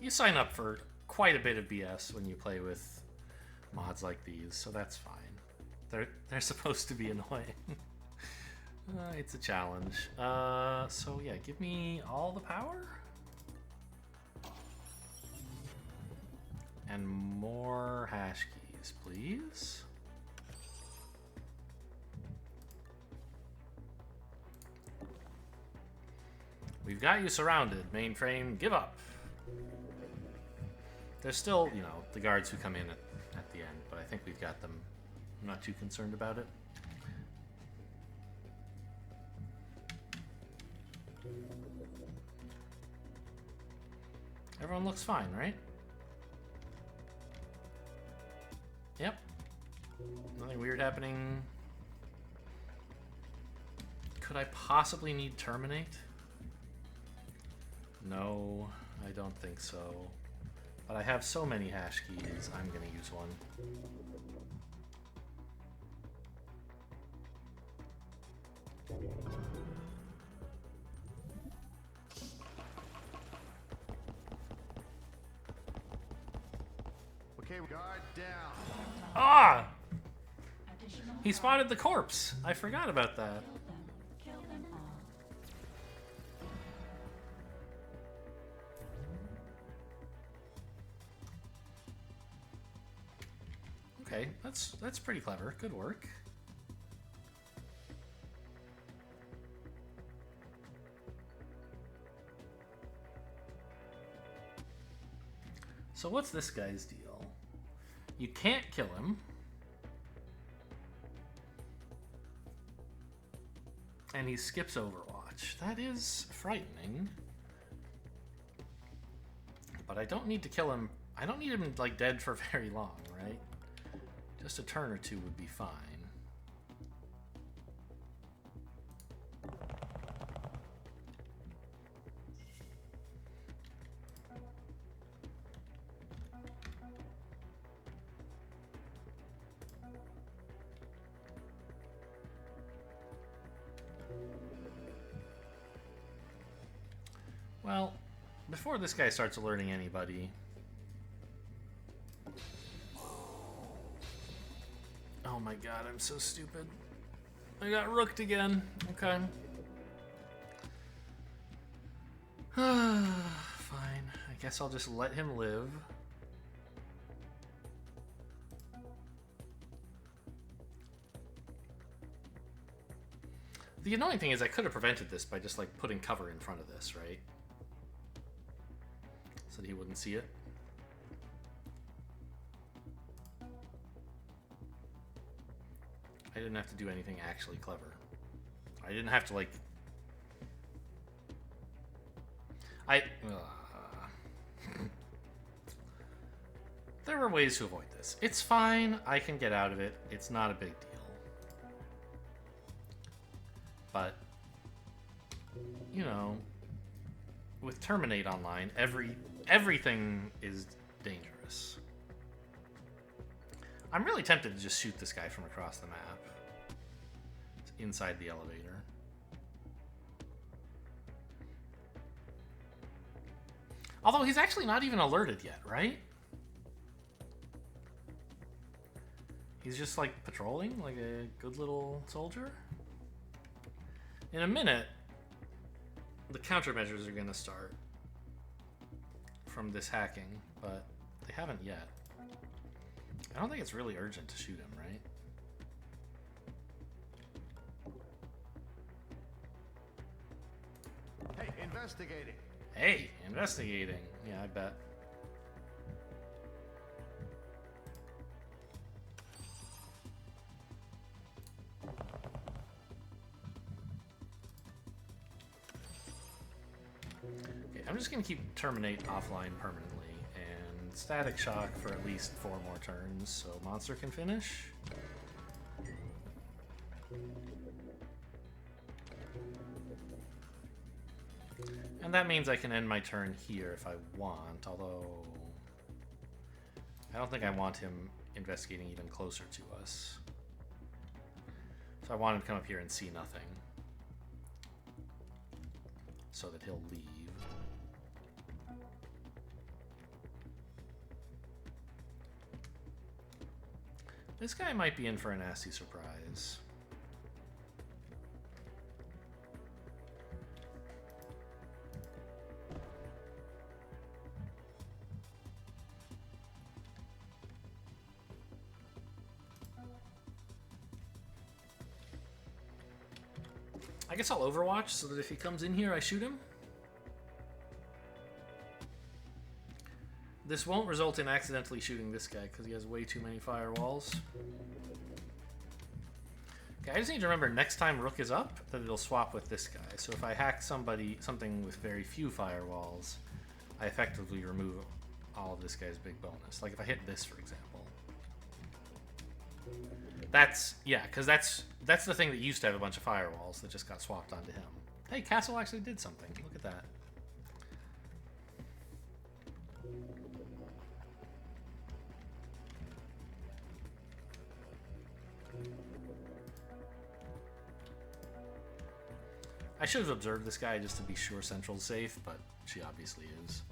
You sign up for quite a bit of BS when you play with mods like these, so that's fine. They're supposed to be annoying. It's a challenge. So yeah, give me all the power. And more hash keys, please. We've got you surrounded. Mainframe, give up. There's still, you know, the guards who come in at the end, but I think we've got them. I'm not too concerned about it. Everyone looks fine, right? Yep. Nothing weird happening. Could I possibly need terminate? No, I don't think so. But I have so many hash keys, I'm gonna use one. Okay, guard down. Ah! Additional He spotted the corpse. I forgot about that. kill them all. Okay, that's pretty clever. Good work. So what's this guy's deal? You can't kill him. And he skips Overwatch. That is frightening. But I don't need to kill him. I don't need him, like, dead for very long, right? Just a turn or two would be fine. Well, before this guy starts alerting anybody... Oh my god, I'm so stupid. I got rooked again. Okay. Fine. I guess I'll just let him live. The annoying thing is I could have prevented this by just, like, putting cover in front of this, right? So that he wouldn't see it. I didn't have to do anything actually clever. I didn't have to, like... There were ways to avoid this. It's fine. I can get out of it. It's not a big deal. But, you know, with Terminate Online, everything is dangerous. I'm really tempted to just shoot this guy from across the map. It's inside the elevator. Although he's actually not even alerted yet, right? He's just, like, patrolling like a good little soldier. In a minute, the countermeasures are going to start from this hacking, but they haven't yet. I don't think it's really urgent to shoot him, right? Hey, investigating. Hey, investigating. Yeah, I bet. Okay, I'm just gonna keep Terminate offline permanently and Static Shock for at least 4 more turns so Monster can finish. And that means I can end my turn here if I want, although I don't think I want him investigating even closer to us. So I want him to come up here and see nothing, so that he'll leave. This guy might be in for a nasty surprise. I guess I'll Overwatch so that if he comes in here, I shoot him. This won't result in accidentally shooting this guy because he has way too many firewalls. Okay, I just need to remember next time Rook is up that it'll swap with this guy. So if I hack something with very few firewalls, I effectively remove all of this guy's big bonus. Like if I hit this, for example. Because that's the thing that used to have a bunch of firewalls that just got swapped onto him. Hey, Castle actually did something. Look at that. I should have observed this guy just to be sure Central's safe, but she obviously is.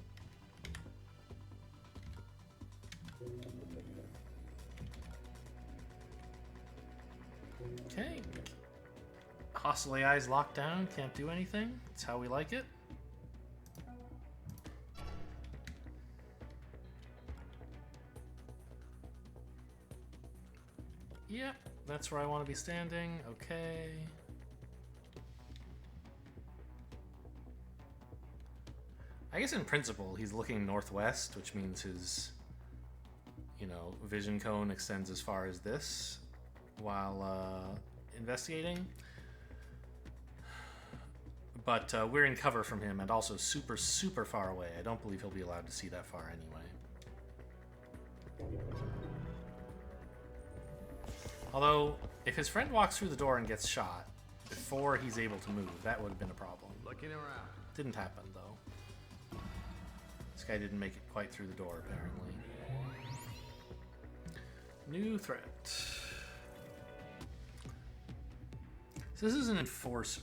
Okay. Hostile AI's locked down, can't do anything. That's how we like it. Yep, that's where I want to be standing. Okay. I guess in principle, he's looking northwest, which means his, vision cone extends as far as this while investigating. But we're in cover from him and also super, super far away. I don't believe he'll be allowed to see that far anyway. Although, if his friend walks through the door and gets shot before he's able to move, that would have been a problem. Looking around. Didn't happen, though. This guy didn't make it quite through the door, apparently. New threat. So this is an enforcer.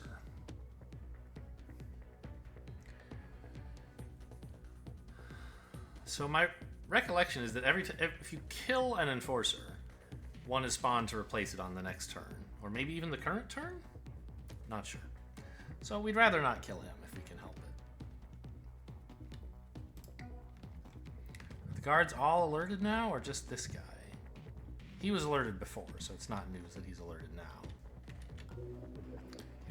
So my recollection is that if you kill an enforcer, one is spawned to replace it on the next turn. Or maybe even the current turn? Not sure. So we'd rather not kill him if we can help it. Are the guards all alerted now, or just this guy? He was alerted before, so it's not news that he's alerted now.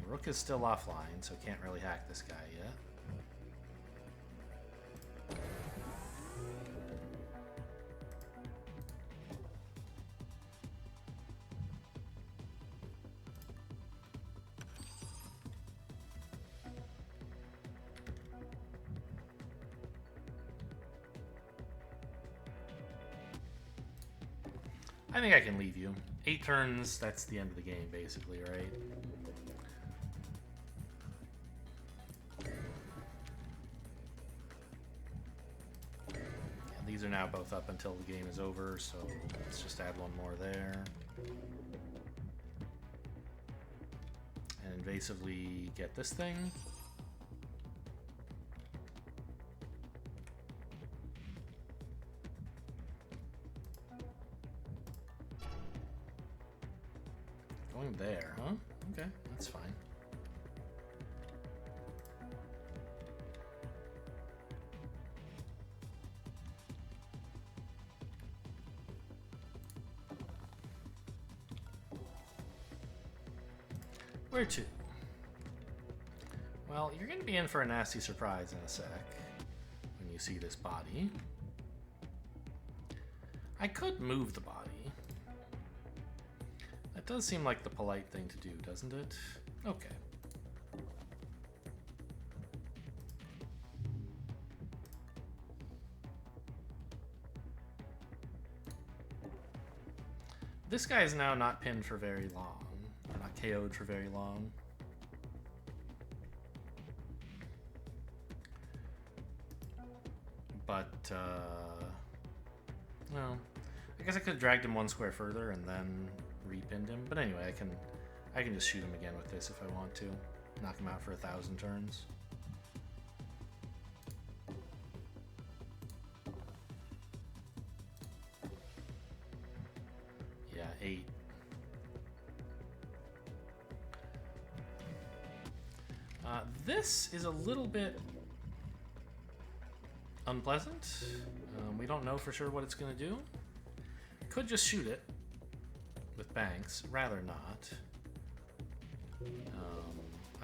Rook is still offline, so can't really hack this guy yet. I think I can leave you. 8 turns, that's the end of the game, basically, right? Yeah, these are now both up until the game is over, so let's just add one more there. And invasively get this thing. Going there, huh? Okay, that's fine. Where to? Well, you're going to be in for a nasty surprise in a sec when you see this body. I could move the body. That does seem like the polite thing to do, doesn't it? Okay. This guy is now not pinned for very long, or not KO'd for very long. But, well, I guess I could have dragged him 1 square further and then repinned him. But anyway, I can just shoot him again with this if I want to. Knock him out for 1,000 turns. Yeah, 8. This is a little bit unpleasant. We don't know for sure what it's going to do. Could just shoot it with banks. Rather not.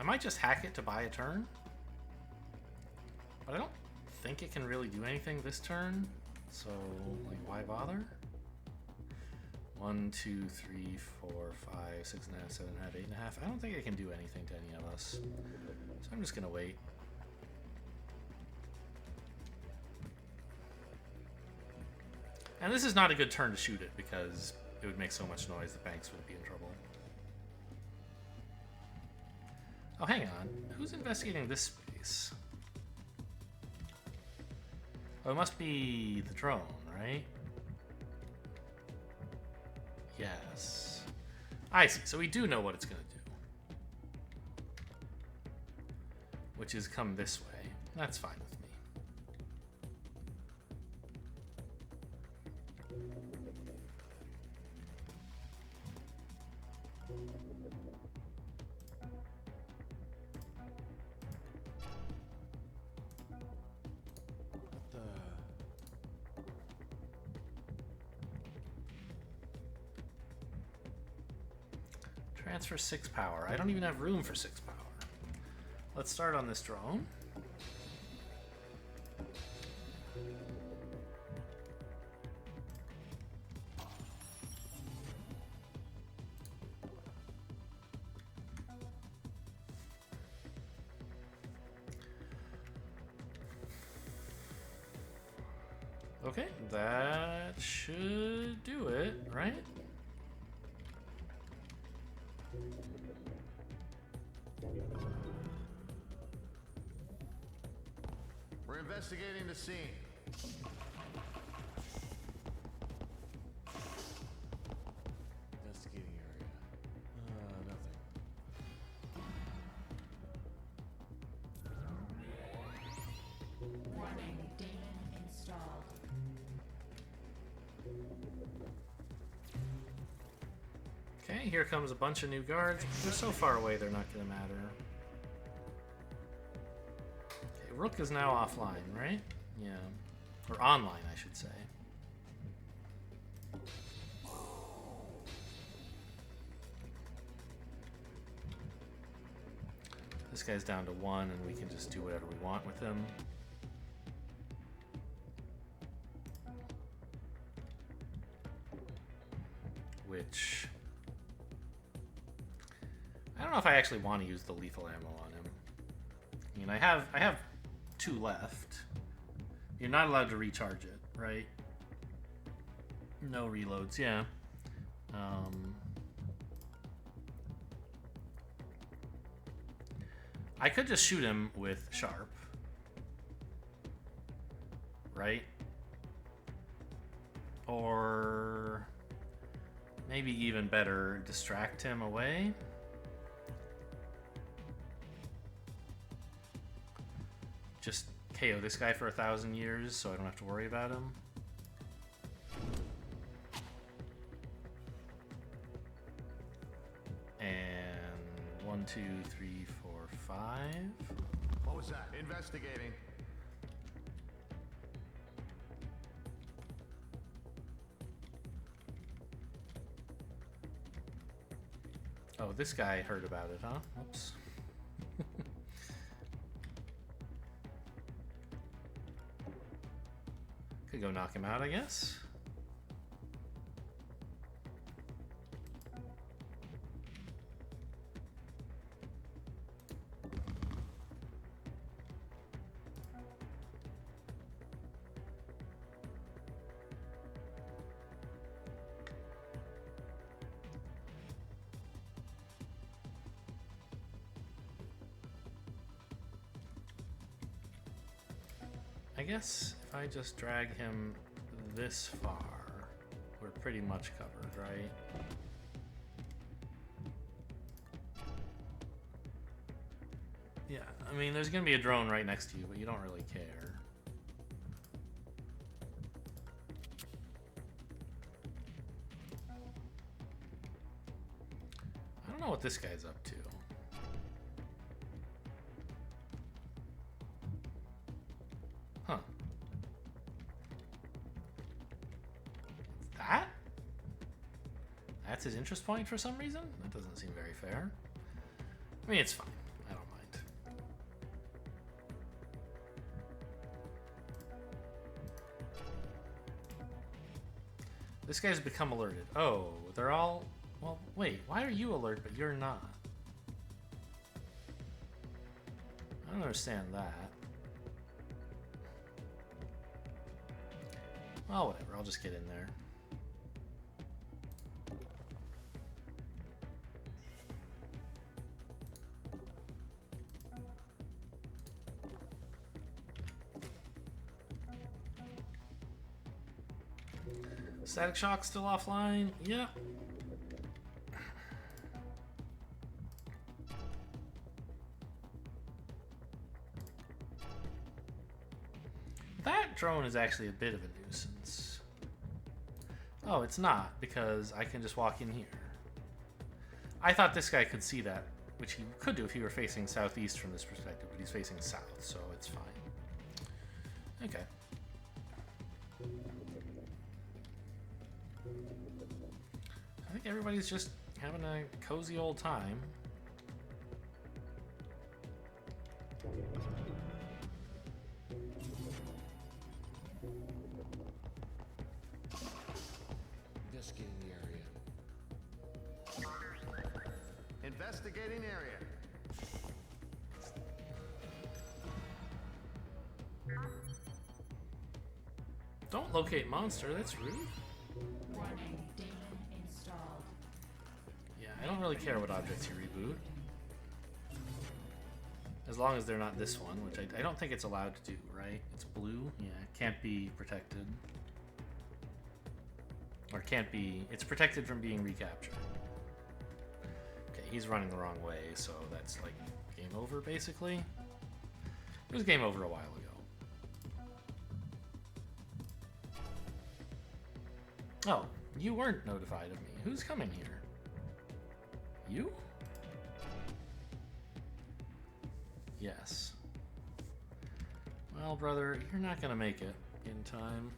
I might just hack it to buy a turn. But I don't think it can really do anything this turn. So, like, why bother? 1, 2, 3, 4, 5, 6 and a half, 7 and a half, 8 and a half. I don't think it can do anything to any of us. So I'm just gonna wait. And this is not a good turn to shoot it because it would make so much noise the banks would be in trouble. Oh, hang on. Who's investigating this space? Oh, it must be the drone, right? Yes. I see. So we do know what it's going to do. Which is come this way. That's fine with me. Transfer 6 power. I don't even have room for 6 power. Let's start on this drone. Okay, that should do it, right? We're investigating the scene. Investigating area. Nothing. Warning, demon installed. Okay, here comes a bunch of new guards. They're so far away, they're not going to matter. Okay, Rook is now offline, right? Yeah. Or online, I should say. This guy's down to 1, and we can just do whatever we want with him. Which... I don't know if I actually want to use the lethal ammo on him. I mean, I have 2 left. You're not allowed to recharge it, right? No reloads, yeah. I could just shoot him with Sharp. Right? Or maybe even better, distract him away. Just KO this guy for 1,000 years so I don't have to worry about him. And 1, 2, 3, 4, 5. What was that? Investigating. Oh, this guy heard about it, huh? Oops. Could go knock him out, I guess. I guess if I just drag him this far, we're pretty much covered, right? Yeah, I mean, there's gonna be a drone right next to you, but you don't really care. I don't know what this guy's up to. Huh. That? That's his interest point for some reason? That doesn't seem very fair. I mean, it's fine. I don't This guy's become alerted. Oh, they're all... Well, wait, why are you alert but you're not? I don't understand that. Well, whatever, I'll just get in there. Static shock still offline? Yep. That drone is actually a bit of a nuisance. Oh, it's not, because I can just walk in here. I thought this guy could see that, which he could do if he were facing southeast from this perspective, but he's facing south, so it's fine. Okay. I think everybody's just having a cozy old time. Investigating the area. Investigating area. Don't locate monster, that's rude. Warning, demon installed. Yeah, I don't really care what objects you reboot. As long as they're not this one, which I don't think it's allowed to do, right? It's blue? Yeah, it can't be protected. Or can't be... It's protected from being recaptured. Okay, he's running the wrong way, so that's like game over, basically. It was game over a while ago. Oh, you weren't notified of me. Who's coming here? You? Yes. Well, brother, you're not gonna make it in time.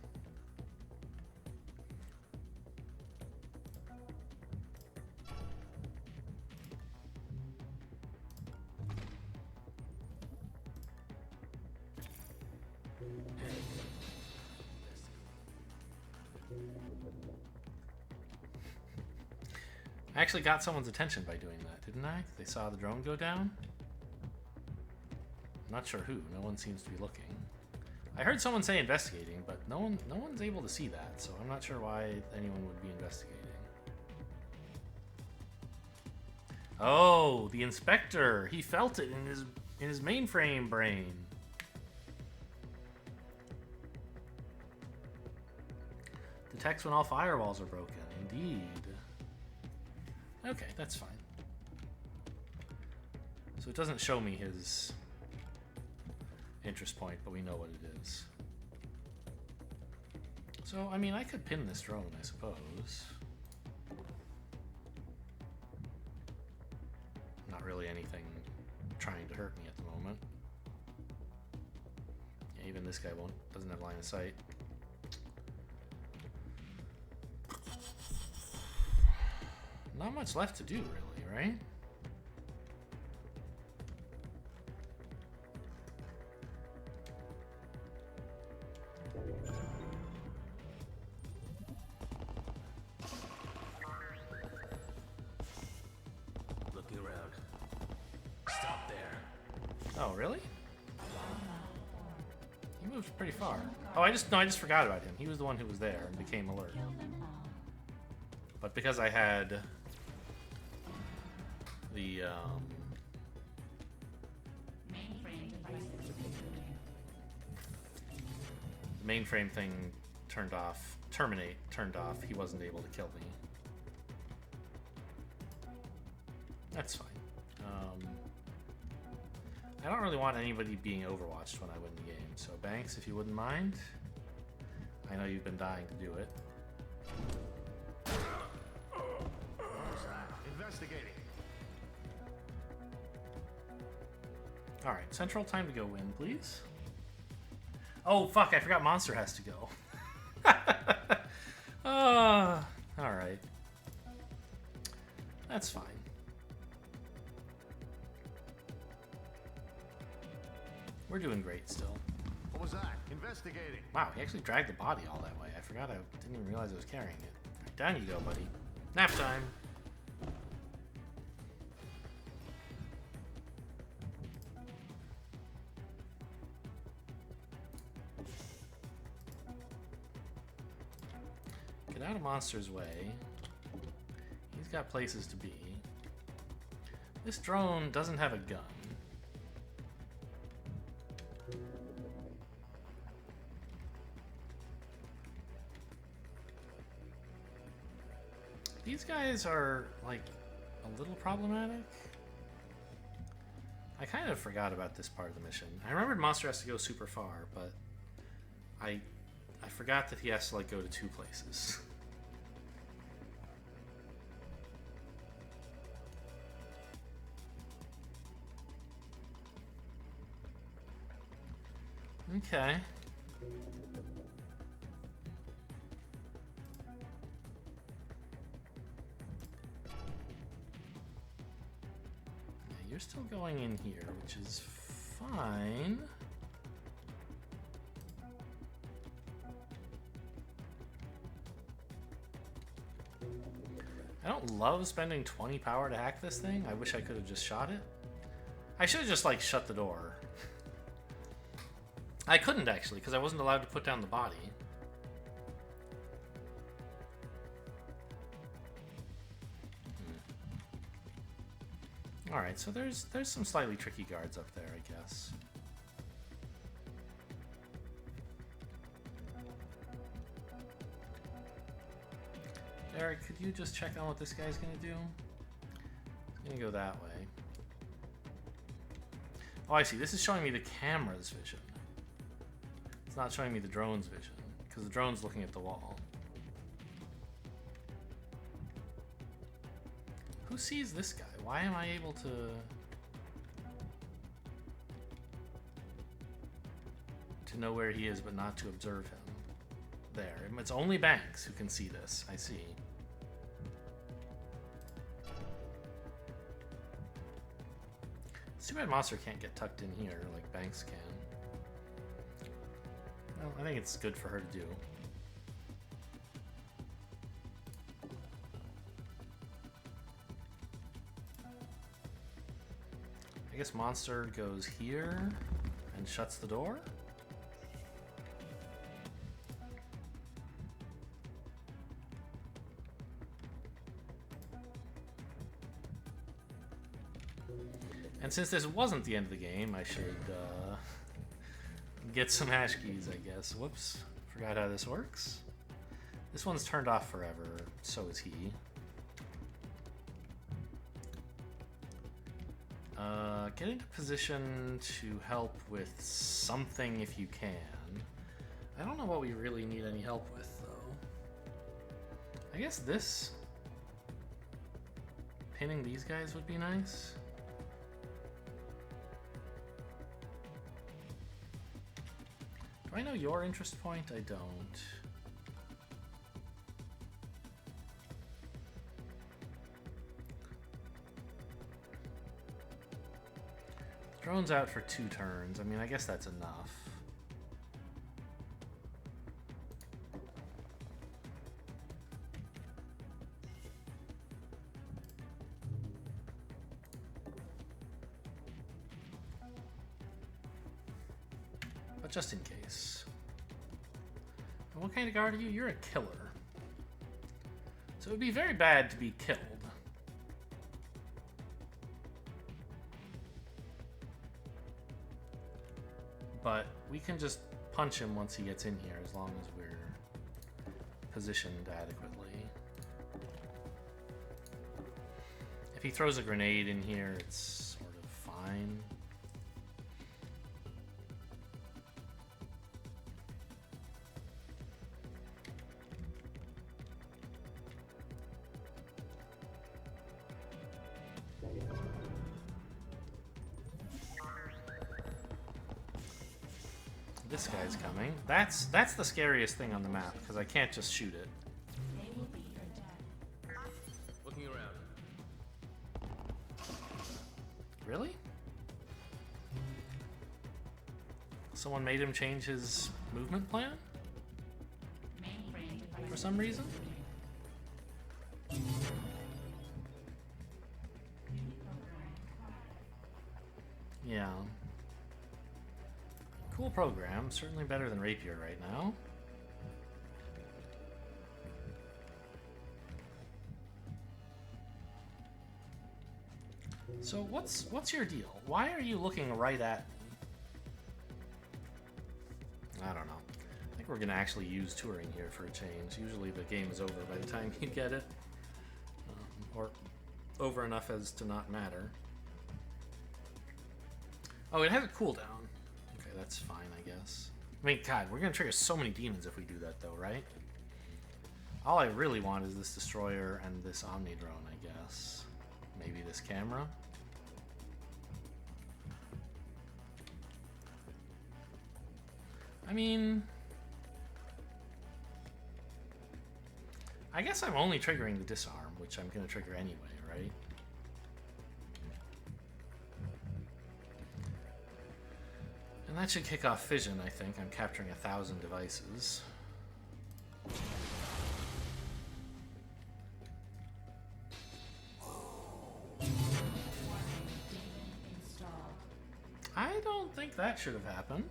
I actually got someone's attention by doing that, didn't I? They saw the drone go down? I'm not sure who. No one seems to be looking. I heard someone say investigating, but no one's able to see that, so I'm not sure why anyone would be investigating. Oh, the inspector! He felt it in his mainframe brain. Detects when all firewalls are broken. Indeed. Okay, that's fine. So it doesn't show me his interest point, but we know what it is. So, I mean, I could pin this drone, I suppose. Not really anything trying to hurt me at the moment. Yeah, even this guy doesn't have line of sight. Not much left to do, really, right? Looking around. Stop there. Oh, really? He moved pretty far. Oh, I just forgot about him. He was the one who was there and became alert. But because I had the mainframe thing turned off, turned off, he wasn't able to kill me. That's fine. I don't really want anybody being overwatched when I win the game, so Banks, if you wouldn't mind. I know you've been dying to do it. Investigating. Alright, Central, time to go in, please. Oh, fuck, I forgot Monster has to go. Alright. That's fine. We're doing great still. What was that? Investigating. Wow, he actually dragged the body all that way. I forgot, I didn't even realize I was carrying it. Down you go, buddy. Nap time. Get out of Monster's way. He's got places to be. This drone doesn't have a gun. These guys are, like, a little problematic. I kind of forgot about this part of the mission. I remembered Monster has to go super far, but I forgot that he has to, like, go to 2 places. Okay. You're still going in here, which is fine. I don't love spending 20 power to hack this thing. I wish I could have just shot it. I should have just, like, shut the door. I couldn't, actually, because I wasn't allowed to put down the body. Alright, so there's some slightly tricky guards up there, I guess. Eric, could you just check on what this guy's gonna do? He's gonna go that way. Oh, I see. This is showing me the camera's vision. It's not showing me the drone's vision, because the drone's looking at the wall. Who sees this guy? Why am I able to know where he is but not to observe him? There. It's only Banks who can see this. I see. It's too bad Monster can't get tucked in here like Banks can. Well, I think it's good for her to do. I guess Monster goes here and shuts the door. And since this wasn't the end of the game, I should get some hash keys, I guess. Whoops, forgot how this works. This one's turned off forever, so is he. Get into position to help with something if you can. I don't know what we really need any help with, though. I guess this... pinning these guys would be nice. Do I know your interest point? I don't. Drone's out for 2 turns. I mean, I guess that's enough. But just in case. And what kind of guard are you? You're a killer. So it would be very bad to be killed. But we can just punch him once he gets in here, as long as we're positioned adequately. If he throws a grenade in here, it's sort of fine. This guy's coming. That's the scariest thing on the map, because I can't just shoot it. Looking around. Really? Someone made him change his movement plan? For some reason? Cool program. Certainly better than Rapier right now. So what's your deal? Why are you looking right at me? I don't know. I think we're gonna actually use touring here for a change. Usually the game is over by the time you get it. Or over enough as to not matter. Oh, it has a cooldown. Okay, that's fine, I guess. I mean, God, we're gonna trigger so many demons if we do that, though, right? All I really want is this destroyer and this Omni drone, I guess. Maybe this camera. I mean, I guess I'm only triggering the disarm, which I'm going to trigger anyway, right? And that should kick off fission, I think. I'm capturing 1,000 devices. I don't think that should have happened.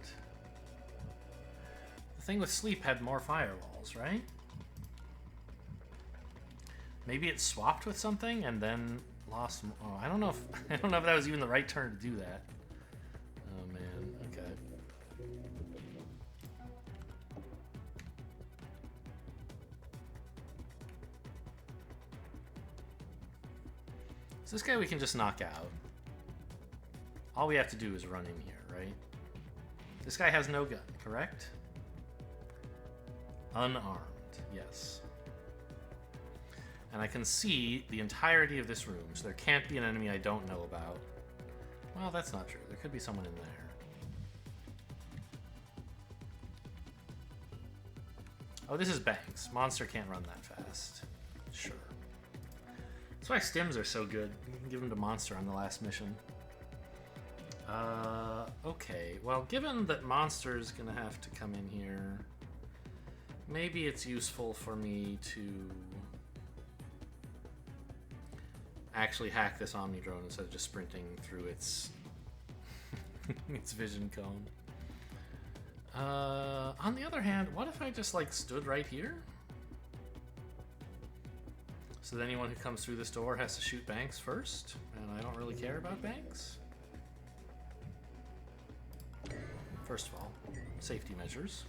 The thing with sleep had more firewalls, right? Maybe it swapped with something and then lost. Oh, I don't know if that was even the right turn to do that. Oh man, okay. So this guy we can just knock out. All we have to do is run in here, right? This guy has no gun, correct? Unarmed, yes. And I can see the entirety of this room, so there can't be an enemy I don't know about. Well, that's not true. There could be someone in there. Oh, this is Banks. Monster can't run that fast. Sure. That's why stims are so good. You can give them to Monster on the last mission. Okay. Well, given that Monster's gonna have to come in here, maybe it's useful for me to actually hack this Omni drone instead of just sprinting through its its vision cone. On the other hand, what if I just like stood right here? So that anyone who comes through this door has to shoot Banks first, and I don't really care about Banks? First of all, safety measures.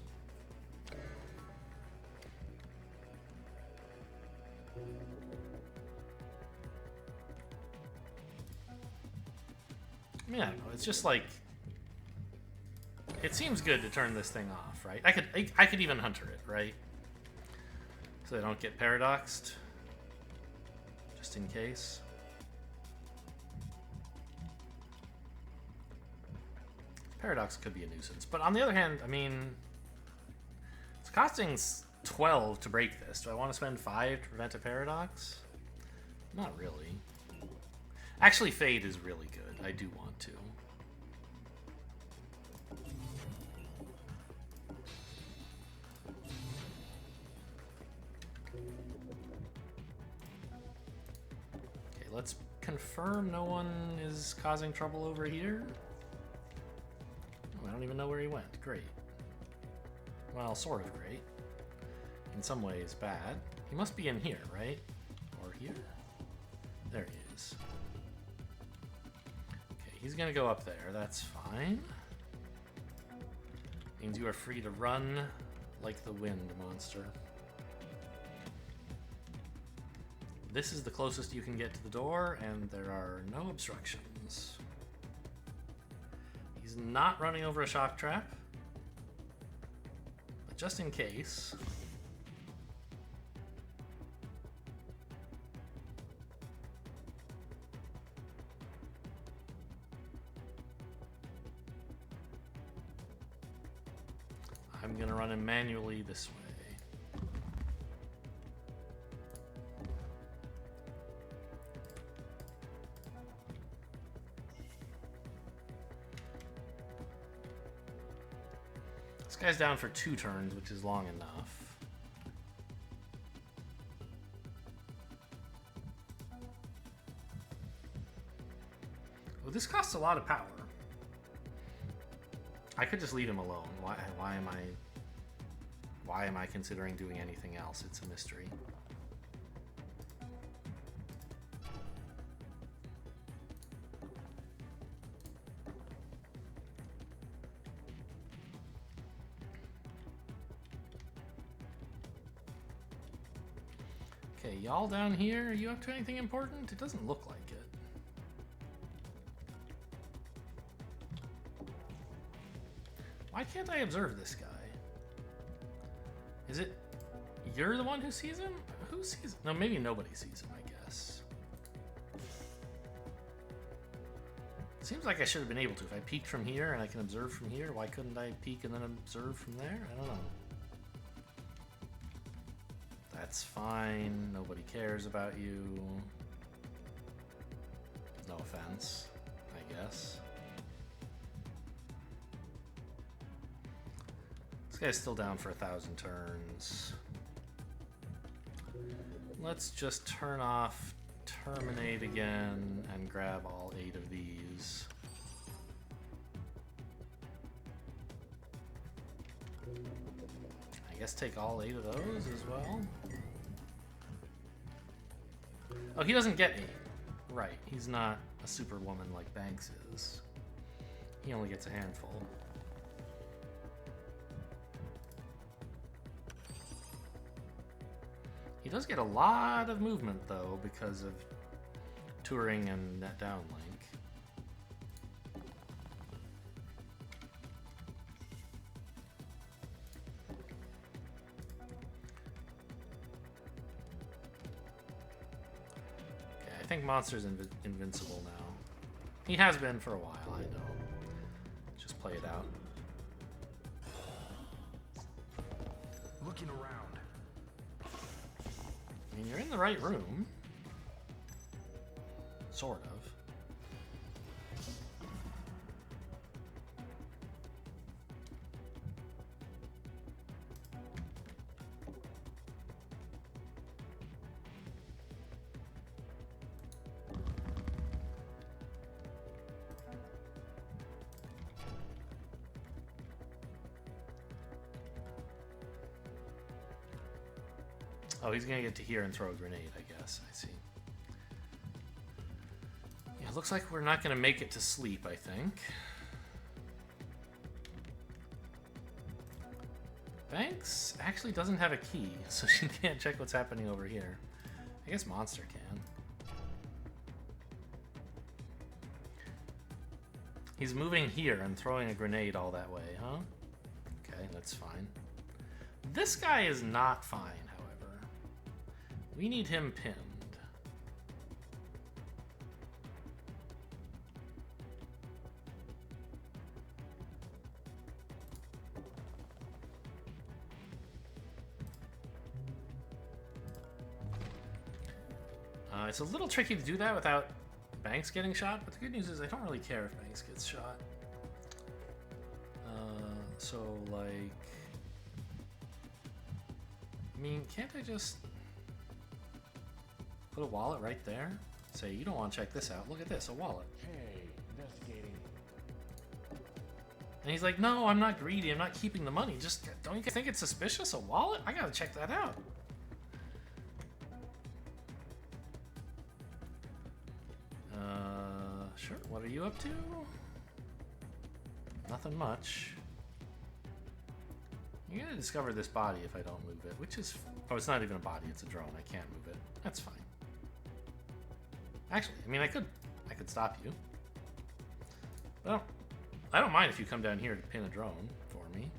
I mean, I don't know. It's just like, it seems good to turn this thing off, right? I could even hunter it, right? So they don't get paradoxed, just in case. Paradox could be a nuisance, but on the other hand, I mean, it's costing 12 to break this. Do I want to spend 5 to prevent a paradox? Not really. Actually, Fade is really good. I do want to. Okay, let's confirm no one is causing trouble over here. Oh, I don't even know where he went. Great. Well, sort of great. In some ways, bad. He must be in here, right? Or here? There he is. Okay, he's gonna go up there. That's fine. Means you are free to run like the wind, Monster. This is the closest you can get to the door, and there are no obstructions. He's not running over a shock trap. But just in case... I'm gonna run him manually this way. This guy's down for 2 turns, which is long enough. Well, this costs a lot of power. I could just leave him alone. Why am I considering doing anything else? It's a mystery. Okay, y'all down here, are you up to anything important? It doesn't look like it. Why can't I observe this guy? Is it you're the one who sees him? Who sees him? No, maybe nobody sees him, I guess. Seems like I should have been able to. If I peeked from here and I can observe from here, why couldn't I peek and then observe from there? I don't know. That's fine. Nobody cares about you. No offense, I guess. This guy's still down for 1,000 turns. Let's just turn off Terminate again and grab all 8 of these. I guess take all 8 of those as well. Oh, he doesn't get 8. Right, he's not a superwoman like Banks is. He only gets a handful. He does get a lot of movement, though, because of touring and net downlink. Okay, I think Monster's invincible now. He has been for a while, I know. Just play it out. Looking around. I mean, you're in the right room. Sort of. Oh, he's gonna get to here and throw a grenade, I guess. I see. Yeah, looks like we're not gonna make it to sleep, I think. Banks actually doesn't have a key, so she can't check what's happening over here. I guess Monster can. He's moving here and throwing a grenade all that way, huh? Okay, that's fine. This guy is not fine, however. We need him pinned. It's a little tricky to do that without Banks getting shot, but the good news is I don't really care if Banks gets shot. So, like... I mean, can't I just put a wallet right there? Say, you don't want to check this out. Look at this, a wallet. Hey, investigating. And he's like, no, I'm not greedy. I'm not keeping the money. Just, don't you think it's suspicious? A wallet? I gotta check that out. Sure. What are you up to? Nothing much. You're gonna discover this body if I don't move it, which is... Oh, it's not even a body. It's a drone. I can't move it. That's fine. Actually, I mean, I could stop you. Well, I don't mind if you come down here to pin a drone for me.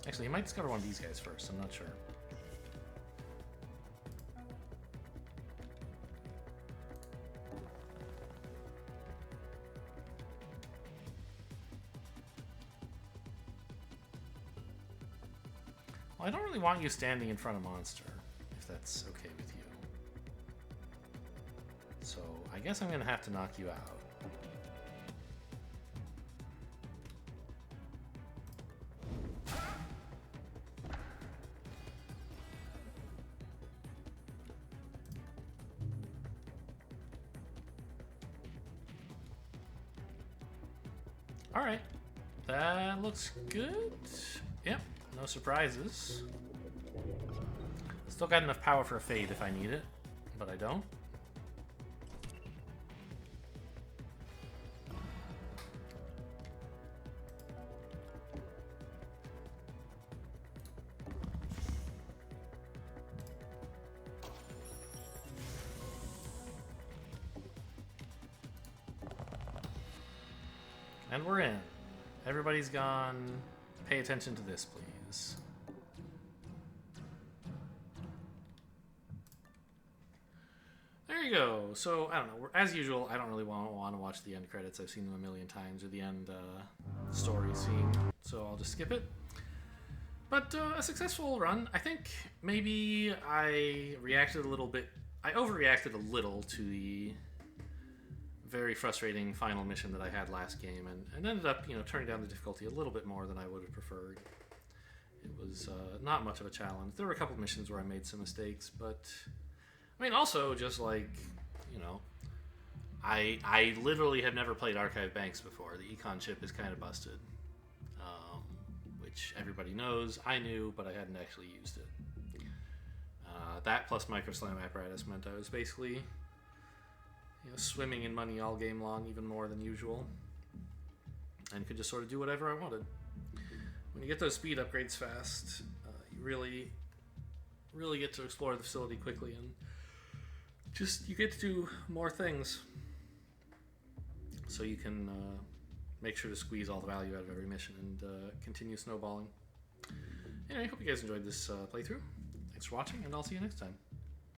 Actually, you might discover one of these guys first. I'm not sure. Well, I don't really want you standing in front of Monster, if that's okay with you. So, I guess I'm going to have to knock you out. Alright. That looks good. Yep, no surprises. Still got enough power for a fade if I need it, but I don't. And we're in. Everybody's gone. Pay attention to this, please. There you go. So, I don't know. As usual, I don't really want to watch the end credits. I've seen them a million times, or the end story scene, so I'll just skip it. But a successful run. I think maybe I reacted a little bit. I overreacted a little to the very frustrating final mission that I had last game, and ended up, turning down the difficulty a little bit more than I would have preferred. It was not much of a challenge. There were a couple of missions where I made some mistakes, but I mean, also just like, I literally have never played Archive Banks before. The econ chip is kind of busted, which everybody knows. I knew, but I hadn't actually used it. That plus Micro Slam apparatus meant I was basically swimming in money all game long, even more than usual, and could just sort of do whatever I wanted. When you get those speed upgrades fast, you really get to explore the facility quickly, and you get to do more things. So you can make sure to squeeze all the value out of every mission and continue snowballing. Anyway, I hope you guys enjoyed this playthrough. Thanks for watching, and I'll see you next time.